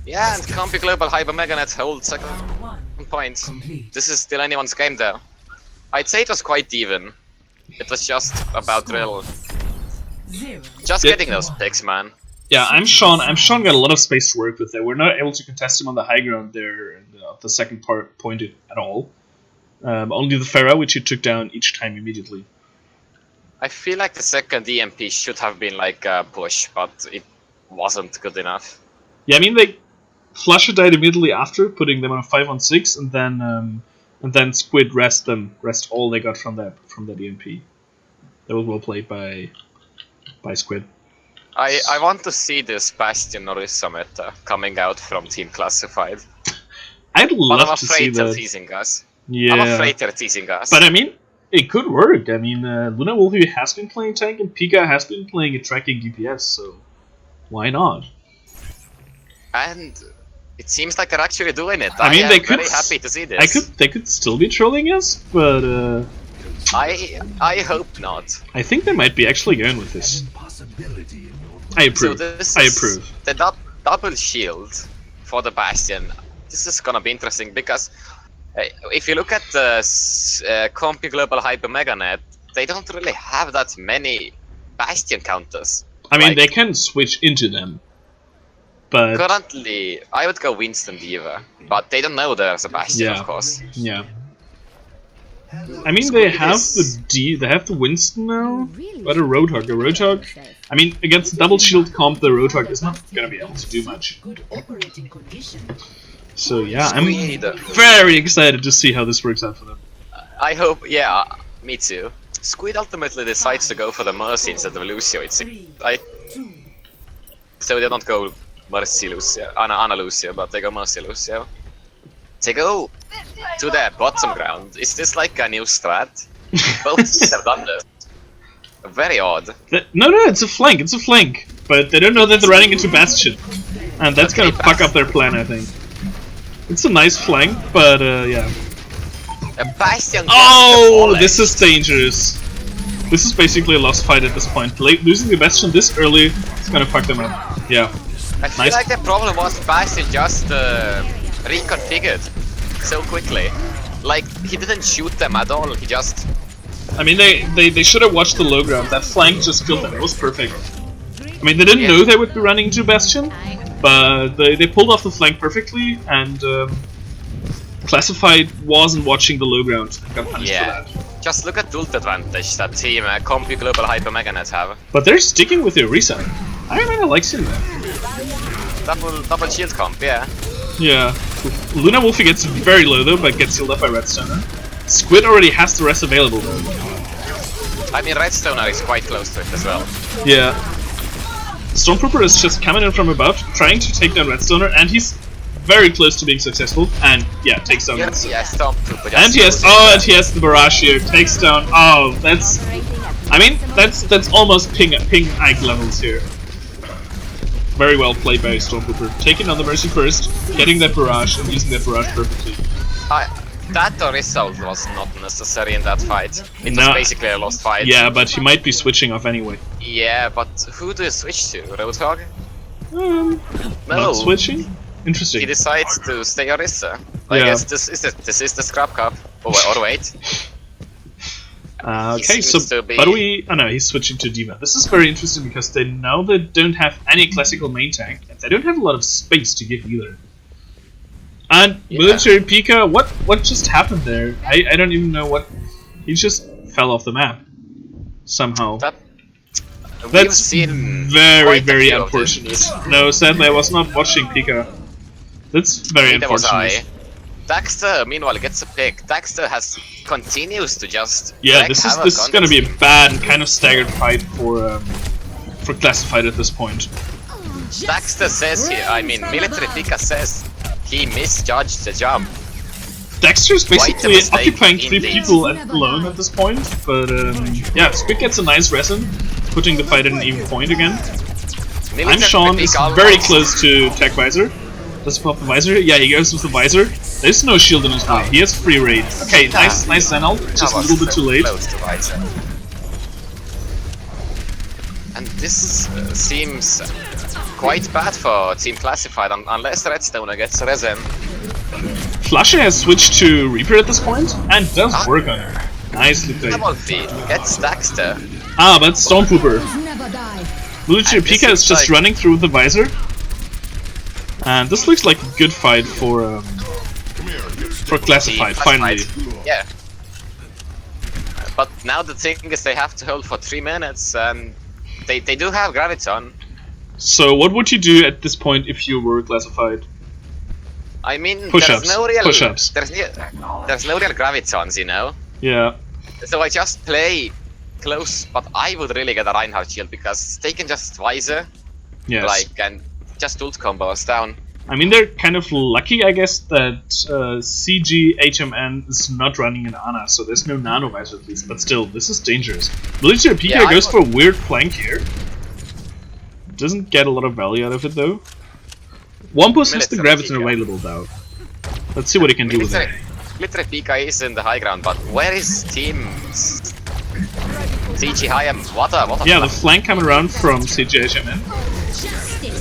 Yeah, and CompuGlobalHypeMegaNet holds second point. This is still anyone's game though. I'd say it was quite even. It was just about drill. Just getting those picks, man. Yeah, I'm Sean got a lot of space to work with there. We're not able to contest him on the high ground there, and the second point at all. Only the Pharah, which he took down each time immediately. I feel like the second EMP should have been like a push, but it wasn't good enough. Yeah, I mean Flusher died immediately after, putting them on a 5-on-6, and then Squid rest all they got from that EMP. That was well played by Squid. I want to see this Bastion Orisa meta coming out from Team Classified. I'd love to see that. They're teasing us. Yeah. I'm afraid they're teasing us. But I mean, it could work. I mean, Luna Wolfie has been playing tank, and Pika has been playing a tracking DPS, so why not? And it seems like they're actually doing it. I mean, I'm very happy to see this. They could still be trolling us, but I hope not. I think they might be actually going with this. I approve. So I approve. The double shield for the Bastion. This is gonna be interesting because if you look at the CompuGlobalHypeMegaNet, they don't really have that many Bastion counters. I mean, they can switch into them. But currently, I would go Winston Diva, but they don't know there's a Bastion, of course. Yeah. I mean, they have the Winston now, but a Roadhog. I mean, against double shield comp, the Roadhog is not gonna be able to do much. So yeah, I'm very excited to see how this works out for them. I hope, yeah, me too. Squid ultimately decides to go for the Mercy instead of Lucio, it seems. So they don't go Mercy Lucio, Ana Lucio, but they go Mercy Lucio. They go to the bottom ground. Is this like a new strat? Both teams have done this. Very odd. No, it's a flank, but they don't know that they're running into Bastion. And that's gonna fuck up their plan, I think. It's a nice flank, but yeah. A Bastion. Oh, this is dangerous. This is basically a lost fight at this point. Losing the Bastion this early is gonna fuck them up. Yeah. I feel like the problem was Bastion just reconfigured so quickly. Like, he didn't shoot them at all, he just... I mean, they should have watched the low ground. That flank just killed them, it was perfect. I mean, they didn't know they would be running into Bastion, but they pulled off the flank perfectly, and Classified wasn't watching the low ground and got punished for that. Just look at the ult advantage that team CompuGlobalHypeMegaNet have. But they're sticking with their reset. I kinda like seeing that. Double shield comp, yeah. Yeah. Luna Wolfie gets very low though, but gets healed up by Redstoner. Squid already has the rest available though. I mean, Redstoner is quite close to it as well. Yeah. Stormtrooper is just coming in from above, trying to take down Redstoner, and he's very close to being successful. And yeah, takes down Redstoner. Yeah, Stormtrooper. And he has the barrage here, takes down. Oh, that's. I mean, that's almost ping Ike levels here. Very well played by Stormtrooper. Taking on the Mercy first, getting that barrage, and using that barrage perfectly. That result was not necessary in that fight. It was basically a lost fight. Yeah, but he might be switching off anyway. Yeah, but who do you switch to? Roadhog? Not switching? Interesting. He decides to stay Orisa. I guess this is the scrap cup. Or wait. Okay, so oh no, he's switching to D.Va. This is very interesting because they know they don't have any classical main tank, and they don't have a lot of space to give either. And military Pika, what just happened there? I don't even know what. He just fell off the map somehow. That's very unfortunate. No, sadly I was not watching Pika. That's very unfortunate. Daxter, meanwhile, gets a pick. Daxter continues to just... Yeah, this is gonna be a bad and kind of staggered fight for Classified at this point. Daxter says Military Pika says he misjudged the jump. Daxter's basically occupying 3 people alone at this point, but yeah, Squid gets a nice resin, putting the fight at an even point again. I'm Sean is very close to Tech Visor. Does he pop the visor? Yeah, he goes with the visor. There's no shield in his way. He has free raid. Okay, nice Zenal. Just a little bit too late. And this seems quite bad for Team Classified unless Redstoner gets resin. Flusher has switched to Reaper at this point and does work on her. Nicely played. Double feed gets Daxter. Ah, but Stormtrooper. Military Pika is just running through the visor. And this looks like a good fight for Classified, finally. Yeah. But now the thing is they have to hold for 3 minutes, and they do have Graviton. So what would you do at this point if you were Classified? I mean, push-ups. There's no real push-ups. There's no real Gravitons, you know? Yeah. So I just play close, but I would really get a Reinhardt shield because they can just visor. Yes. And just ult combos down. I mean, they're kind of lucky, I guess, that CG HMN is not running an Ana, so there's no nano visor at least. But still, this is dangerous. Military Pika goes for a weird flank here. Doesn't get a lot of value out of it though. Wampus has the Graviton available though. Let's see what he can do with it. Military Pika is in the high ground, but where is Team CG HM? What the flank coming around from CG HMN.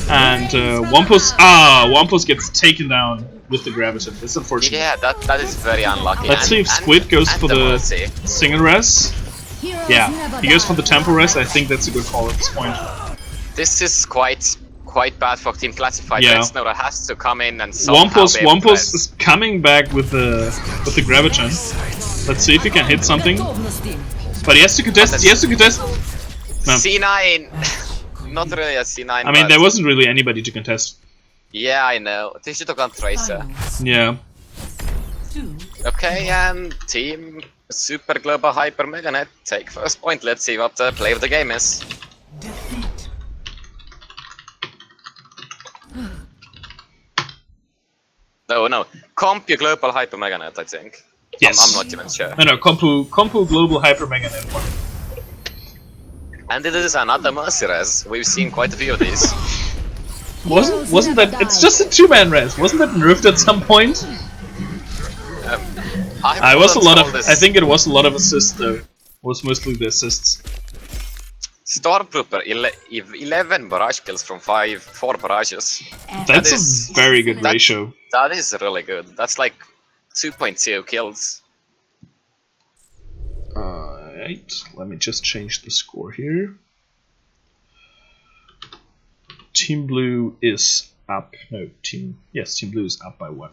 And Wampus gets taken down with the Graviton. It's unfortunate. Yeah, that is very unlucky. Let's see if Squid goes for the single res. Yeah, he goes for the tempo res. I think that's a good call at this point. This is quite bad for Team Classified. Yeah. Redstoner has to come in and Wampus is coming back with the Graviton. Let's see if he can hit something. But he has to contest. He has to contest. No. C9. Not really a C9. I mean, there wasn't really anybody to contest. Yeah, I know. They should have gone Tracer. Yeah. Okay, and Team Super Global Hyper Meganet take first point. Let's see what the play of the game is. No. CompuGlobalHypeMegaNet, Hyper Meganet, I think. Yes. I'm not even sure. No, CompuGlobalHypeMegaNet one. And it is another Mercy res. We've seen quite a few of these. Wasn't that? It's just a 2-man res. Wasn't that nerfed at some point? I was a lot of. I think it was a lot of assists though. It was mostly the assists. Stormtrooper, 11 barrage kills from 4 barrages. That's a very good ratio. That is really good. That's like 2.2 kills. Alright, let me just change the score here. Team Blue is up. No, Team Blue is up by 1.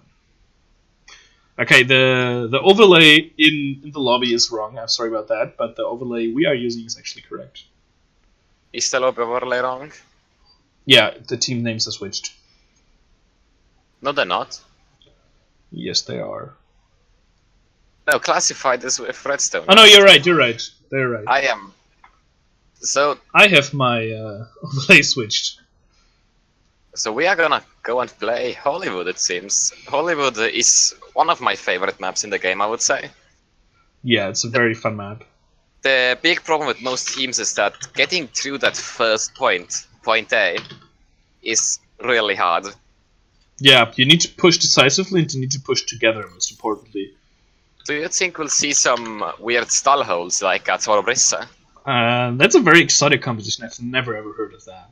Okay, the overlay in the lobby is wrong. I'm sorry about that, but the overlay we are using is actually correct. Is the lobby overlay wrong? Yeah, the team names are switched. No, they're not. Yes, they are. No, classified as with redstone. Oh no, you're right. They're right. I am. So I have my overlay switched. So we are gonna go and play Hollywood, it seems. Hollywood is one of my favorite maps in the game, I would say. Yeah, it's a very fun map. The big problem with most teams is that getting through that first point A, is really hard. Yeah, you need to push decisively and you need to push together, most importantly. Do you think we'll see some weird stall holes like at Orbrissa? That's a very exotic composition. I've never ever heard of that.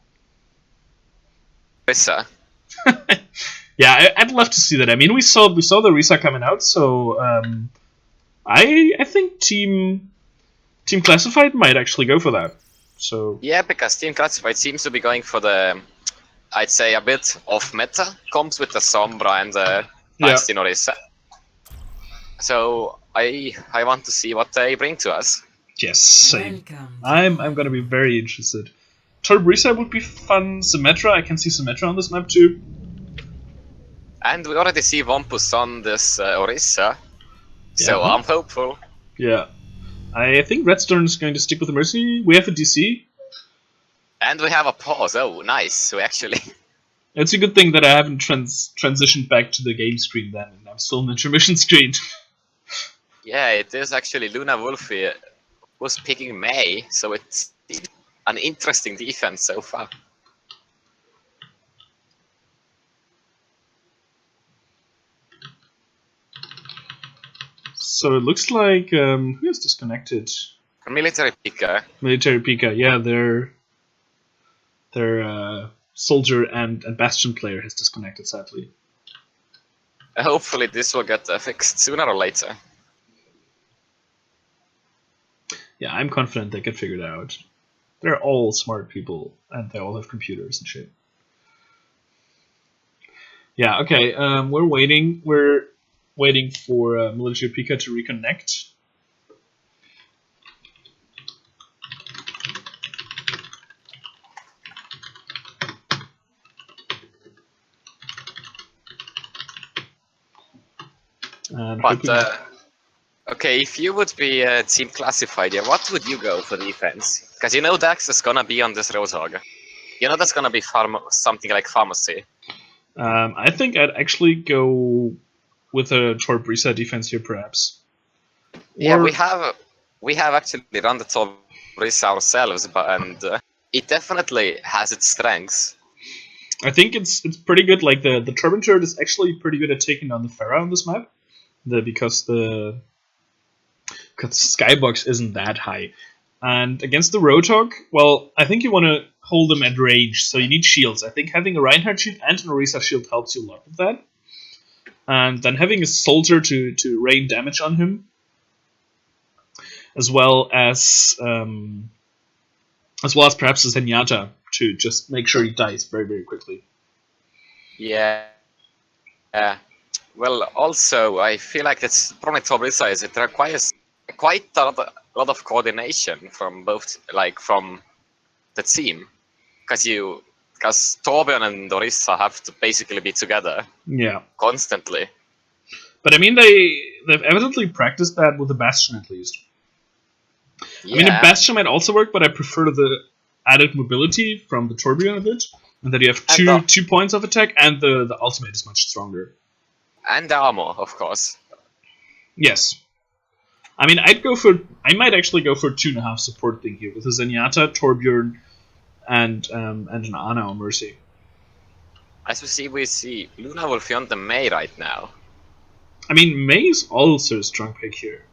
Rissa? Yeah, I'd love to see that. I mean, we saw the Risa coming out, so I think Team Classified might actually go for that. So yeah, because Team Classified seems to be going for the, I'd say, a bit off meta comps with the Sombra and the Bastion Orisa. So I want to see what they bring to us. yes, same. I'm gonna be very interested. Torbrisa would be fun. Symmetra, I can see Symmetra on this map too. And we already see Wampus on this Orisa, so I'm hopeful. Yeah. I think Redstone is going to stick with the Mercy. We have a DC. And we have a pause. Oh, nice. We actually... It's a good thing that I haven't transitioned back to the game screen then, and I'm still in the intermission screen. Yeah, it is actually Luna Wolfie was picking May, so it's an interesting defense so far. So it looks like who is disconnected? Military Pika. Military Pika, yeah, their soldier and bastion player has disconnected, sadly. Hopefully this will get fixed sooner or later. Yeah, I'm confident they can figure it out. They're all smart people, and they all have computers and shit. Yeah, okay, we're waiting. We're waiting for Military Pika to reconnect. But, okay, if you would be Team Classified, yeah, what would you go for defense? Because you know Dax is gonna be on this Roadhog. You know that's gonna be something like Pharmacy. I think I'd actually go with a Torbrisa defense here, perhaps. Yeah, we have actually run the Torbrisa ourselves, and it definitely has its strengths. I think it's pretty good. Like the Turban Turret is actually pretty good at taking down the Pharah on this map, because the skybox isn't that high. And against the Roadhog, well, I think you want to hold them at range, so you need shields. I think having a Reinhardt shield and an Orisa shield helps you a lot with that. And then having a soldier to rain damage on him, as well as perhaps a Zenyatta to just make sure he dies very, very quickly. Yeah. Well, also, I feel like it's probably Tobrisa is it requires quite a lot of coordination from both, like from the team, because Torbjorn and Dorissa have to basically be together Yeah. constantly. But I mean, they've evidently practiced that with the Bastion at least. Yeah. I mean, a Bastion might also work, but I prefer the added mobility from the Torbjorn a bit, and that you have two points of attack, and the ultimate is much stronger. And armor, of course. Yes. I mean, I might actually go for 2.5 support thing here with a Zenyatta, Torbjorn, and an Ana or Mercy. As we see Luna Wolfion the May right now. I mean, May is also a strong pick here.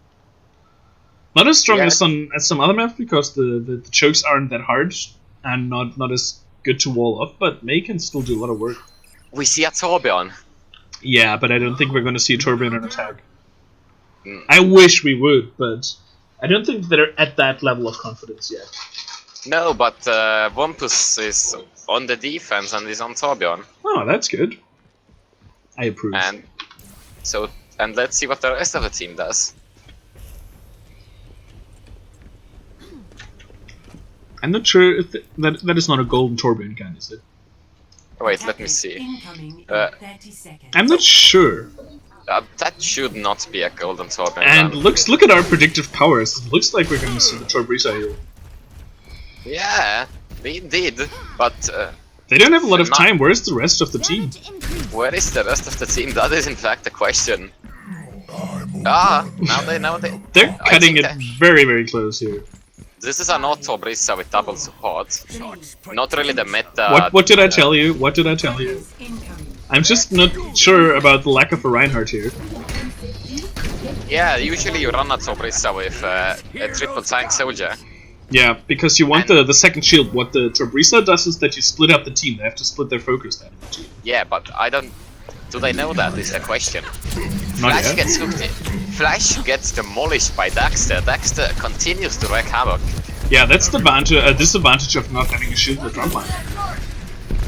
Not as strong as some other maps because the chokes aren't that hard and not as good to wall off, but May can still do a lot of work. We see a Torbjorn. Yeah, but I don't think we're going to see a Torbjorn on attack. I wish we would, but I don't think they're at that level of confidence yet. No, but Wumpus is on the defense and is on Torbjorn. Oh, that's good. I approve. And let's see what the rest of the team does. I'm not sure if that is not a golden Torbjorn gun, is it? Wait, let me see. I'm not sure. That should not be a golden Torbjorn And gun. look at our predictive powers. It looks like we're going to see the Torbjorn here. Yeah, they did, but they don't have a lot of time. Where's the rest of the team? Where is the rest of the team? That is in fact the question. Now They're cutting it very, very close here. This is an auto Brisa with double support. Not really the meta. What did I tell you? What did I tell you? I'm just not sure about the lack of a Reinhardt here. Yeah, usually you run a Tobrisa with a triple tank soldier. Yeah, because you want the second shield. What the Tobrisa does is that you split up the team. They have to split their focus then. Yeah, but I don't... Do they know that is the question. Not Flash yet. gets hooked in. Flash gets demolished by Daxter. Daxter continues to wreak havoc. Yeah, that's the disadvantage of not having a shield in the front line.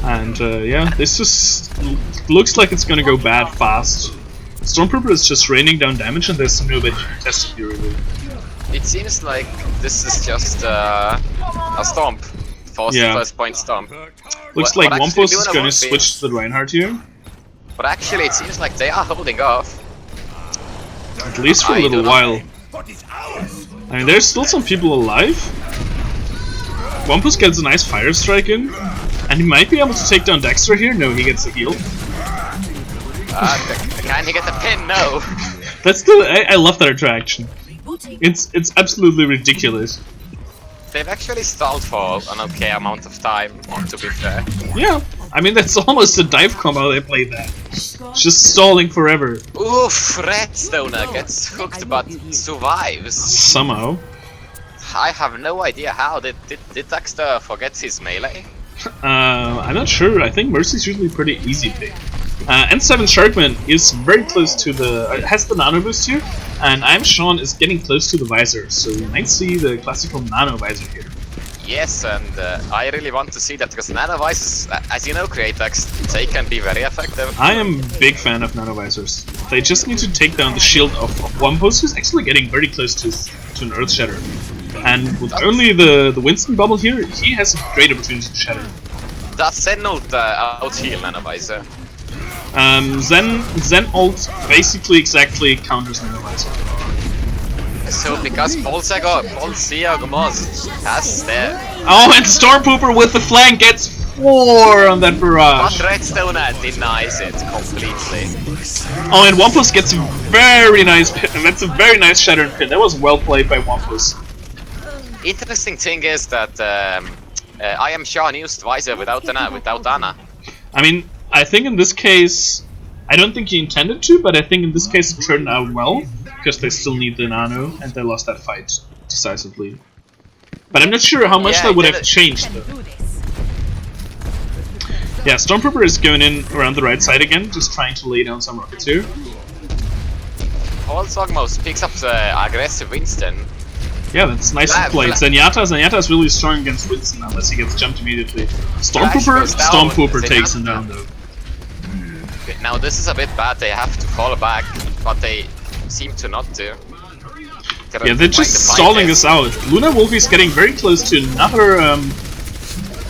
And yeah, this just looks like it's gonna go bad fast. Stormtrooper is just raining down damage and there's nobody to test it here really. It seems like this is just a stomp. First point stomp. Looks like Wampus is gonna switch to the Reinhardt here. But actually it seems like they are holding off. At least for a little while. I mean, there's still some people alive. Wampus gets a nice fire strike in. And he might be able to take down Dexter here. No, he gets the heal. Can he get the pin? No. That's the... I love that interaction. It's absolutely ridiculous. They've actually stalled for an okay amount of time, to be fair. Yeah, I mean that's almost a dive combo they played that. Just stalling forever. Oof, Redstoner gets hooked but survives. Somehow. I have no idea how. Did Daxter forget his melee? I'm not sure. I think Mercy's usually pretty easy pick. N7 Sharkman is very close to the... has the nano boost here, and I'm Sean is getting close to the visor, so you might see the classical nano visor here. Yes, and I really want to see that, because nano visors, as you know, Createx, they can be very effective. I am a big fan of nano visors. They just need to take down the shield of Wampus, who's actually getting very close to an Earth Shatter. And with only the Winston bubble here, he has a great opportunity to shatter. Does Zen ult out-heal nano visor? Zen ult basically exactly counters nano visor. So because Polseagor has the... Oh, and Stormpooper with the flank gets 4 on that barrage. But Redstoner denies it completely. Oh, and Wampus gets a very nice pin, and that's a very nice shattered pin. That was well played by Wampus. Interesting thing is that I am Sean used Visor without Ana. I mean, I think in this case, I don't think he intended to, but I think in this case it turned out well, because they still need the nano, and they lost that fight decisively. But I'm not sure how much that would have changed, though. Yeah, Stormtrooper is going in around the right side again, just trying to lay down some rockets here. Polsogmos picks up the aggressive Winston. Yeah, that's nicely played. Zenyatta is really strong against Winston unless he gets jumped immediately. Stormpooper takes him down though. Okay, now this is a bit bad. They have to fall back, but they seem to not do. Yeah, they're just stalling this out. Luna Wolfie's getting very close to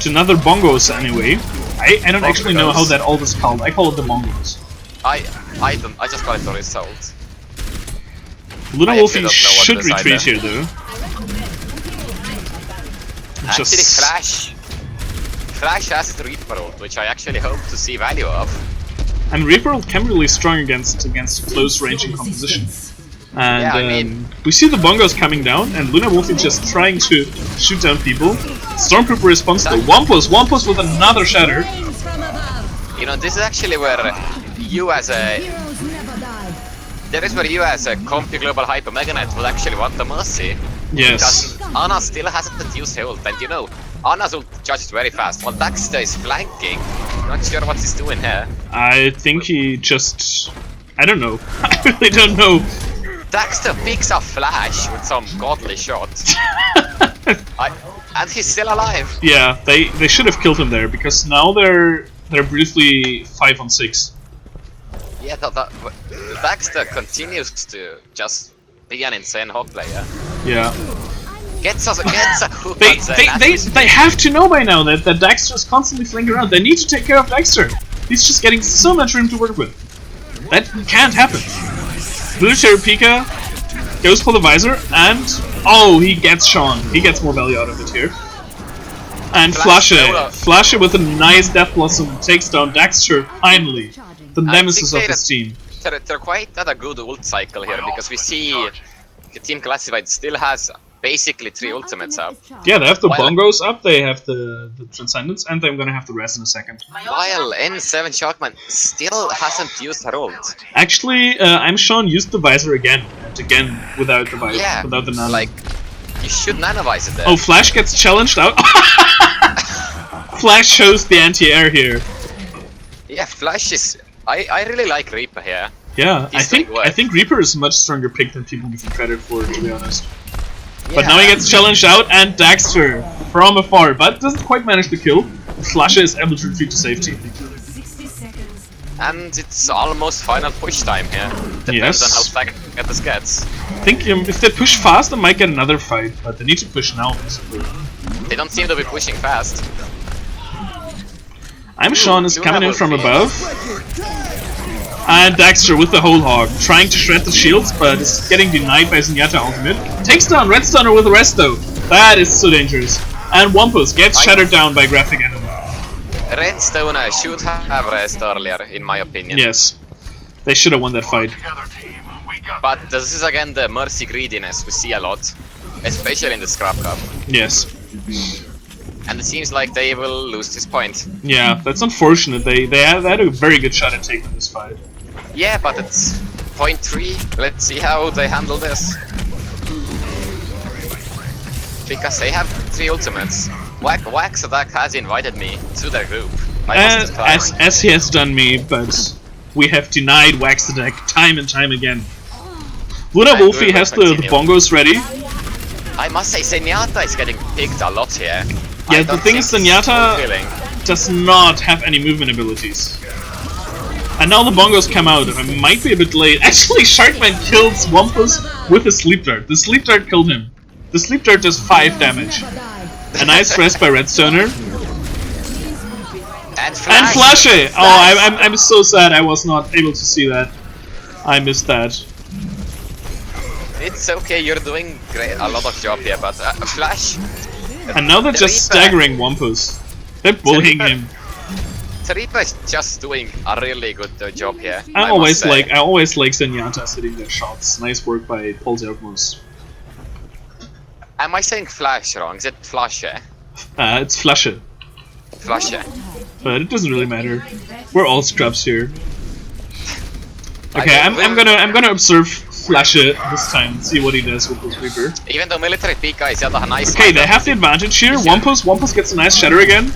another bongos anyway. I don't actually know how that all is called. I call it the bongos. I just got it the result. Luna I Wolfie actually don't know what should this retreat either. here though. Actually, Flash has the Reaper ult, which I actually hope to see value of. And Reaper ult can be really strong against close ranging composition. And Yeah, I mean- we see the bongos coming down, and Luna Wolfie just trying to shoot down people. Stormtrooper responds to Wampus with another shatter. You know, this is actually where you as a CompuGlobalHypeMegaNet will actually want the mercy. Yes. Because Ana still hasn't used her ult, and you know, Ana's ult judges very fast. While Daxter is flanking, not sure what he's doing here. I think he just... I don't know. I really don't know. Daxter picks up Flash with some godly shot. And he's still alive. Yeah, they should have killed him there, because now they're briefly 5-on-6. Yeah, Daxter continues to just be an insane hog player. Yeah. Gets a hook They on the they have to know by now that Daxter is constantly flanking around. They need to take care of Daxter. He's just getting so much room to work with. That can't happen. Military Pika goes for the visor, and oh, he gets Sean. He gets more value out of it here. And Flashe with a nice Death Blossom takes down Daxter finally, the nemesis of this team. They're quite at a good ult cycle here, because we see the Team Classified still has basically 3 ultimates up. Yeah, they have the bongos up, they have the Transcendence, and they're gonna have the rest in a second. While N7 Shockman still hasn't used her ult. Actually, I'm Sean used the visor again and again without the visor, Yeah, without the nano. like, you should nanovise it there. Oh, Flash gets challenged out. Flash shows the anti-air here. Yeah, Flash is... I really like Reaper here. Yeah, He's doing work. I think Reaper is a much stronger pick than people give him credit for, to be honest. Yeah. But now he gets challenged out, and Daxter from afar, but doesn't quite manage to kill. Flashe is able to retreat to safety. And it's almost final push time here. Depends Yes. on how stacked this gets. I think if they push fast, they might get another fight, but they need to push now, basically. They don't seem to be pushing fast. I'm Sean is coming in from above. And Daxter with the whole hog, trying to shred the shields, but is getting denied by Zenyatta ultimate. Takes down Redstoner with a resto. That is so dangerous. And Wampus gets shattered down by Graphic Enemy. Redstoner should have rest earlier, in my opinion. Yes. They should have won that fight. But this is again the mercy greediness we see a lot. Especially in the Scrap Cup. Yes. And it seems like they will lose this point. Yeah, that's unfortunate. They had a very good shot at taking this fight. Yeah, but it's point 3. Let's see how they handle this. Because they have 3 ultimates. Waxadak has invited me to their group. As he has done me, but we have denied Waxadak time and time again. Luna Wolfie has the bongos ready. I must say, Zenyatta is getting picked a lot here. Yeah, the thing is, Zenyatta does not have any movement abilities. And now the bongos come out. I might be a bit late. Actually, Sharkman kills Wampus with a sleep dart. The sleep dart killed him. The sleep dart does 5 damage. A nice rest by Redstoner. And Flashe! Oh, I'm so sad I was not able to see that. I missed that. It's okay, you're doing great, a lot of job here, but Flash... And now they're just staggering Wampus. They're bullying him. Reaper is just doing a really good job here. I always like Zenyatta hitting their shots. Nice work by Paul Zergmus. Am I saying Flash wrong? Is it Flashe? It's Flashe. Flashe. But it doesn't really matter. We're all scrubs here. Okay, I'm gonna observe Flashe this time and see what he does with this Reaper. Even though Military Pika is a nice... Okay, they have the advantage here. Wampus gets a nice shatter again.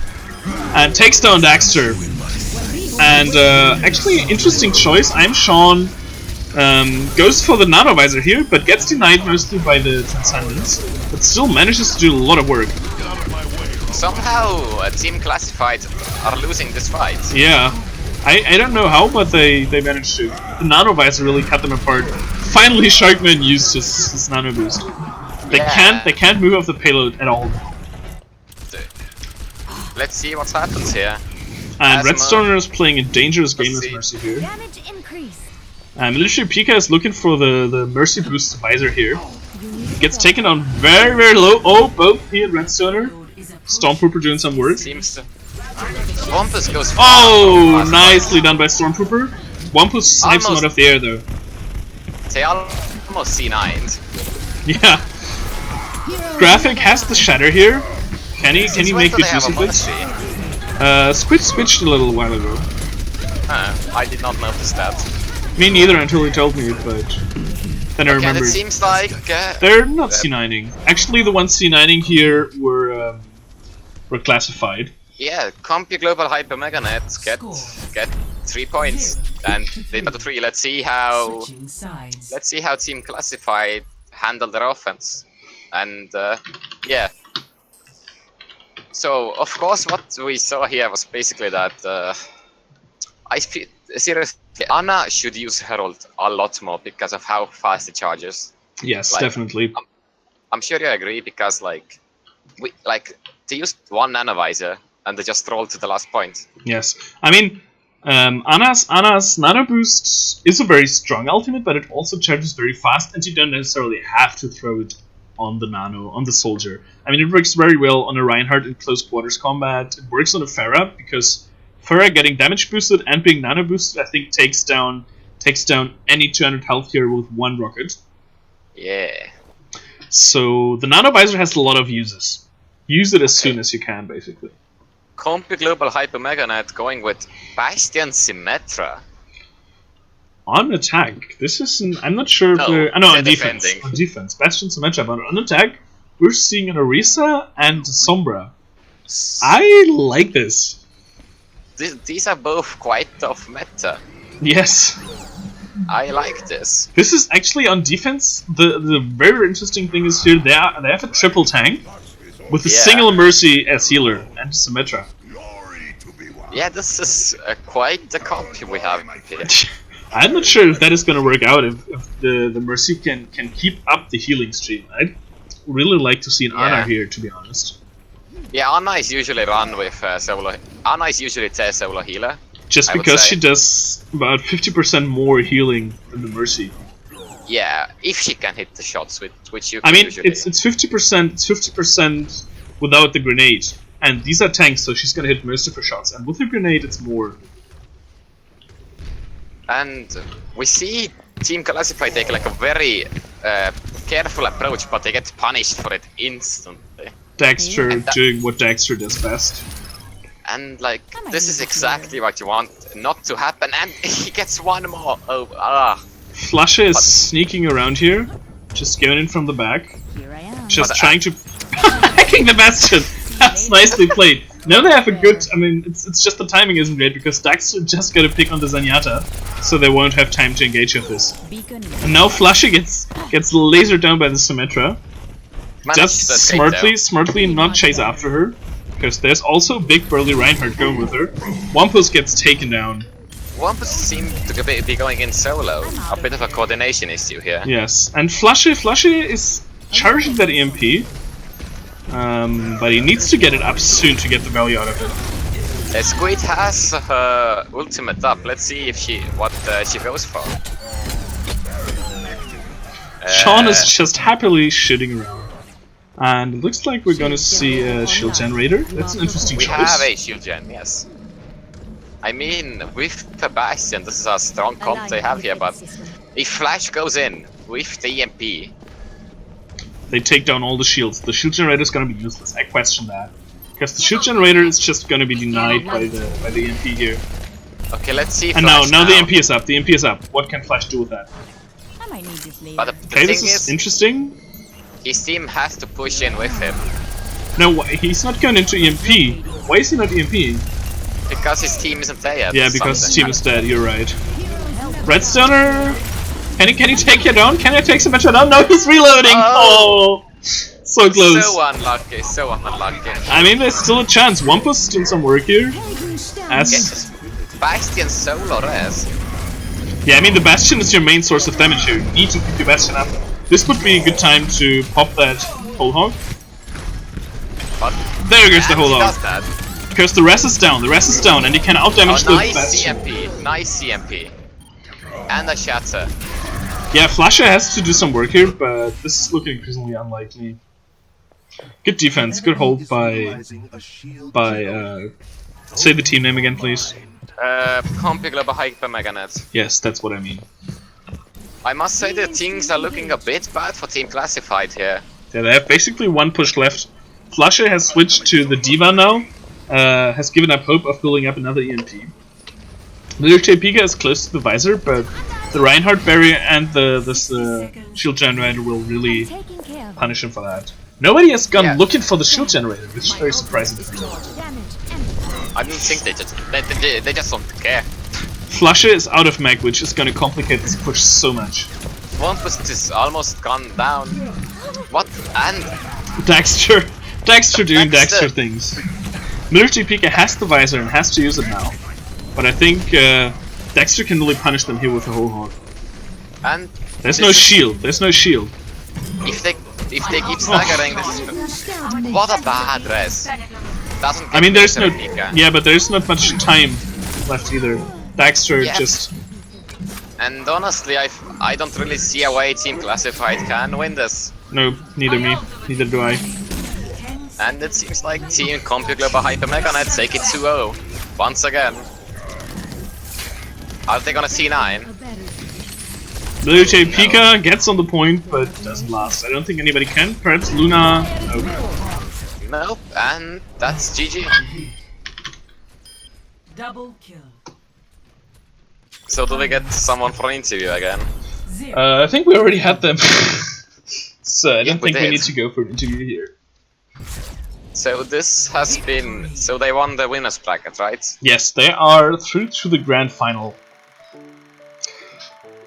And takes down Daxter. And actually, interesting choice. I'm Sean. Goes for the Nano Visor here, but gets denied mostly by the Transcendence. But still manages to do a lot of work. Somehow, Team Classified are losing this fight. Yeah. I don't know how, but they managed to. The Nano Visor really cut them apart. Finally, Sharkman used his Nano Boost. They can't move off the payload at all. Let's see what happens here. And Redstoner is playing a dangerous game as Mercy here. Damage increased. Military Pika is looking for the Mercy Boost Visor here. Gets taken on very, very low. Oh, both he and Redstoner. Stormtrooper doing some work. Seems to... Wampus goes far. Oh, nicely done by Stormtrooper. Wampus snipes him out of the air though. They almost C9'd. Yeah. Graphic has the shatter here. Can he make it usable? Squid switched a little while ago. I did not notice that. Me neither until he told me, but then I remembered. And it seems like they're not C9ing. Actually, the ones C9ing here were classified. Yeah, CompuGlobalHypeMegaNet get 3 points, and they got 3. Let's see how Team Classified handle their offense, and yeah. So of course, what we saw here was basically that I feel seriously, Anna should use Herald a lot more because of how fast it charges. Yes, definitely. I'm sure you agree because they used one nanovisor and they just rolled to the last point. Yes, I mean, Anna's Nano Boost is a very strong ultimate, but it also charges very fast, and you don't necessarily have to throw it on the soldier. I mean, it works very well on a Reinhardt in close quarters combat. It works on a Pharah because Pharah getting damage boosted and being nano boosted, I think takes down any 200 health here with one rocket. Yeah. So the Nano Visor has a lot of uses. Use it as soon as you can, basically. CompuGlobalHypeMegaNet going with Bastion Symmetra. On attack, this is I'm not sure if they're... No, on defense. Defending. On defense. Bastion Symmetra, but on attack, we're seeing an Orisa and Sombra. I like this. These are both quite tough meta. Yes. I like this. This is actually on defense. The very interesting thing is here they have a triple tank with a single Mercy as healer and Symmetra. Yeah, this is quite the comp we have here. I'm not sure if that is going to work out, if the Mercy can keep up the healing stream. I'd really like to see an Anna here, to be honest. Yeah, Anna is usually run with solo. Anna is usually their solo healer. Just because she does about 50% more healing than the Mercy. Yeah, if she can hit the shots, which you can usually. it's 50%. It's 50% without the grenade, and these are tanks, so she's gonna hit most of her shots. And with the grenade, it's more. And we see Team Classified take like a very careful approach, but they get punished for it instantly. Daxter doing what Daxter does best. And like, this is exactly what you want not to happen, and he gets one more. Flusha is sneaking around here, just going in from the back. Here I am. Just trying to hacking the Bastion. That's nicely played. Now they have a good. I mean, it's just the timing isn't great because Daxter just got to pick on the Zenyatta, so they won't have time to engage with this. And now Flusha gets lasered down by the Symmetra. Just smartly not chase after her, because there's also a big burly Reinhardt going with her. Wampus gets taken down. Wampus seems to be going in solo. A bit of a coordination issue here. Yes, and Flusha is charging that EMP, but he needs to get it up soon to get the value out of it. Squid has her ultimate up. Let's see if what she goes for. Sean is just happily shooting around. And it looks like we're gonna see a shield generator. That's an interesting choice. We have a shield gen, yes. I mean, with the Bastion, this is a strong comp they have here, but if Flash goes in with the EMP... They take down all the shields. The shield generator is gonna be useless. I question that. Because the shield generator is just gonna be denied by the EMP here. Okay, let's see. And now the EMP is up. The EMP is up. What can Flash do with that? I might need this later. But the Okay, thing this is interesting. His team has to push in with him. No, he's not going into EMP. Why is he not EMPing? Because his team isn't there yet. Yeah, because his team is dead, you're right. Redstoner! Can he take you down? Can I take Symmetra down? No, he's reloading! Oh! So close. So unlucky, so unlucky. I mean, there's still a chance. Wampus doing some work here. As Bastion solo res. Yeah, I mean the Bastion is your main source of damage here. You need to keep your Bastion up. This would be a good time to pop that whole hog. But There goes the whole he hog. does that. Because the res is down, and he can outdamage the Nice Bastion. CMP, nice CMP. And a shatter. Yeah, Flasher has to do some work here, but this is looking increasingly unlikely. Good defense, good hold by say the team name again, please. CompuGlobalHypeMegaNet. Yes, that's what I mean. I must say that things are looking a bit bad for Team Classified here. Yeah, they have basically one push left. Flusher has switched to the Diva now, has given up hope of building up another EMP. Military Pika is close to the visor, but the Reinhardt barrier and this shield generator will really punish him for that. Nobody has gone looking for the shield generator, which is very surprising to me. I don't think they just don't care. Flusher is out of mag, which is going to complicate this push so much. One push is almost gone down. What? And Daxter doing Daxter things. Military Pika has the visor and has to use it now. But I think Daxter can really punish them here with the whole hog. And there's no shield. There's no shield. If they keep staggering this, what a bad res. I mean, there's no but there's not much time left either. Daxter just. And honestly, I don't really see a way Team Classified can win this. No, neither me. Neither do I. And it seems like Team CompuGlobalHypeMegaNet take it 2-0 once again. Are they gonna C9? Military Pika gets on the point, but doesn't last. I don't think anybody can. Perhaps Luna. Nope, and that's GG. Double kill. So do we get someone for an interview again? I think we already had them. So I don't think we did. need to go for an interview here. So this has been... So they won the winners bracket, right? Yes, they are through to the grand final.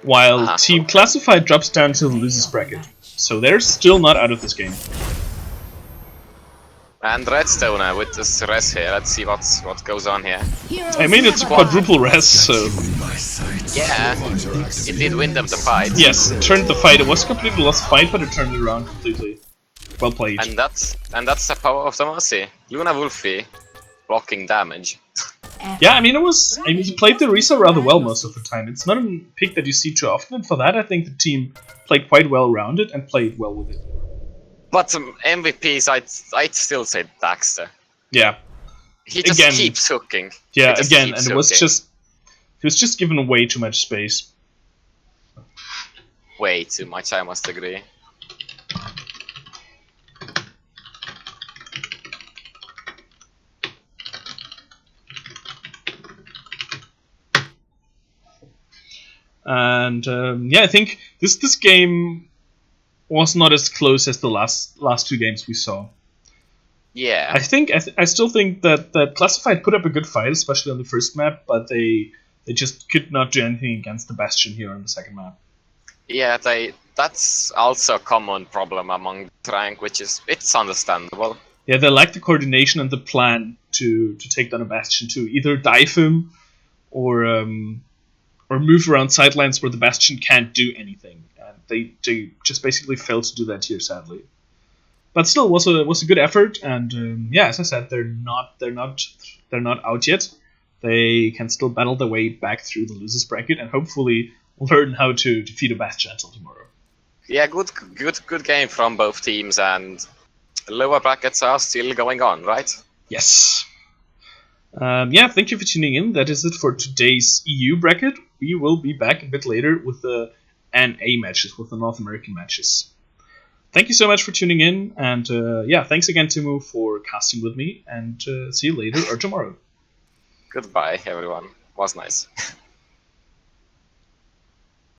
While Team Classified drops down to the losers bracket. So they're still not out of this game. And Redstone with this res here, let's see what goes on here. I mean, it's a quadruple res, so... Yeah, it did win them the fight. Yes, it turned the fight. It was a completely lost fight, but it turned it around completely. Well played. And that's the power of the Mercy. Luna Wolfie blocking damage. Yeah, I mean, he played the Risa rather well most of the time. It's not a pick that you see too often, and for that I think the team played quite well around it and played well with it. But MVPs, I'd still say Daxter. Yeah. He just keeps hooking. Yeah, again, and he was just given way too much space. Way too much, I must agree. And yeah, I think this game was not as close as the last two games we saw. Yeah. I still think that Classified put up a good fight, especially on the first map, but they just could not do anything against the Bastion here on the second map. Yeah, that's also a common problem among rank, which is it's understandable. Yeah, they lack the coordination and the plan to take down a Bastion, to either dive him or move around sidelines where the Bastion can't do anything. And they just basically failed to do that here, sadly. But still, was a good effort, and yeah, as I said, they're not out yet. They can still battle their way back through the losers bracket and hopefully learn how to defeat a Bastion until tomorrow. Yeah, good game from both teams, and lower brackets are still going on, right? Yes. Yeah, thank you for tuning in. That is it for today's EU bracket. We will be back a bit later with the NA matches, with the North American matches. Thank you so much for tuning in, and yeah, thanks again, Timmu, for casting with me, and see you later or tomorrow. Goodbye, everyone. Was nice.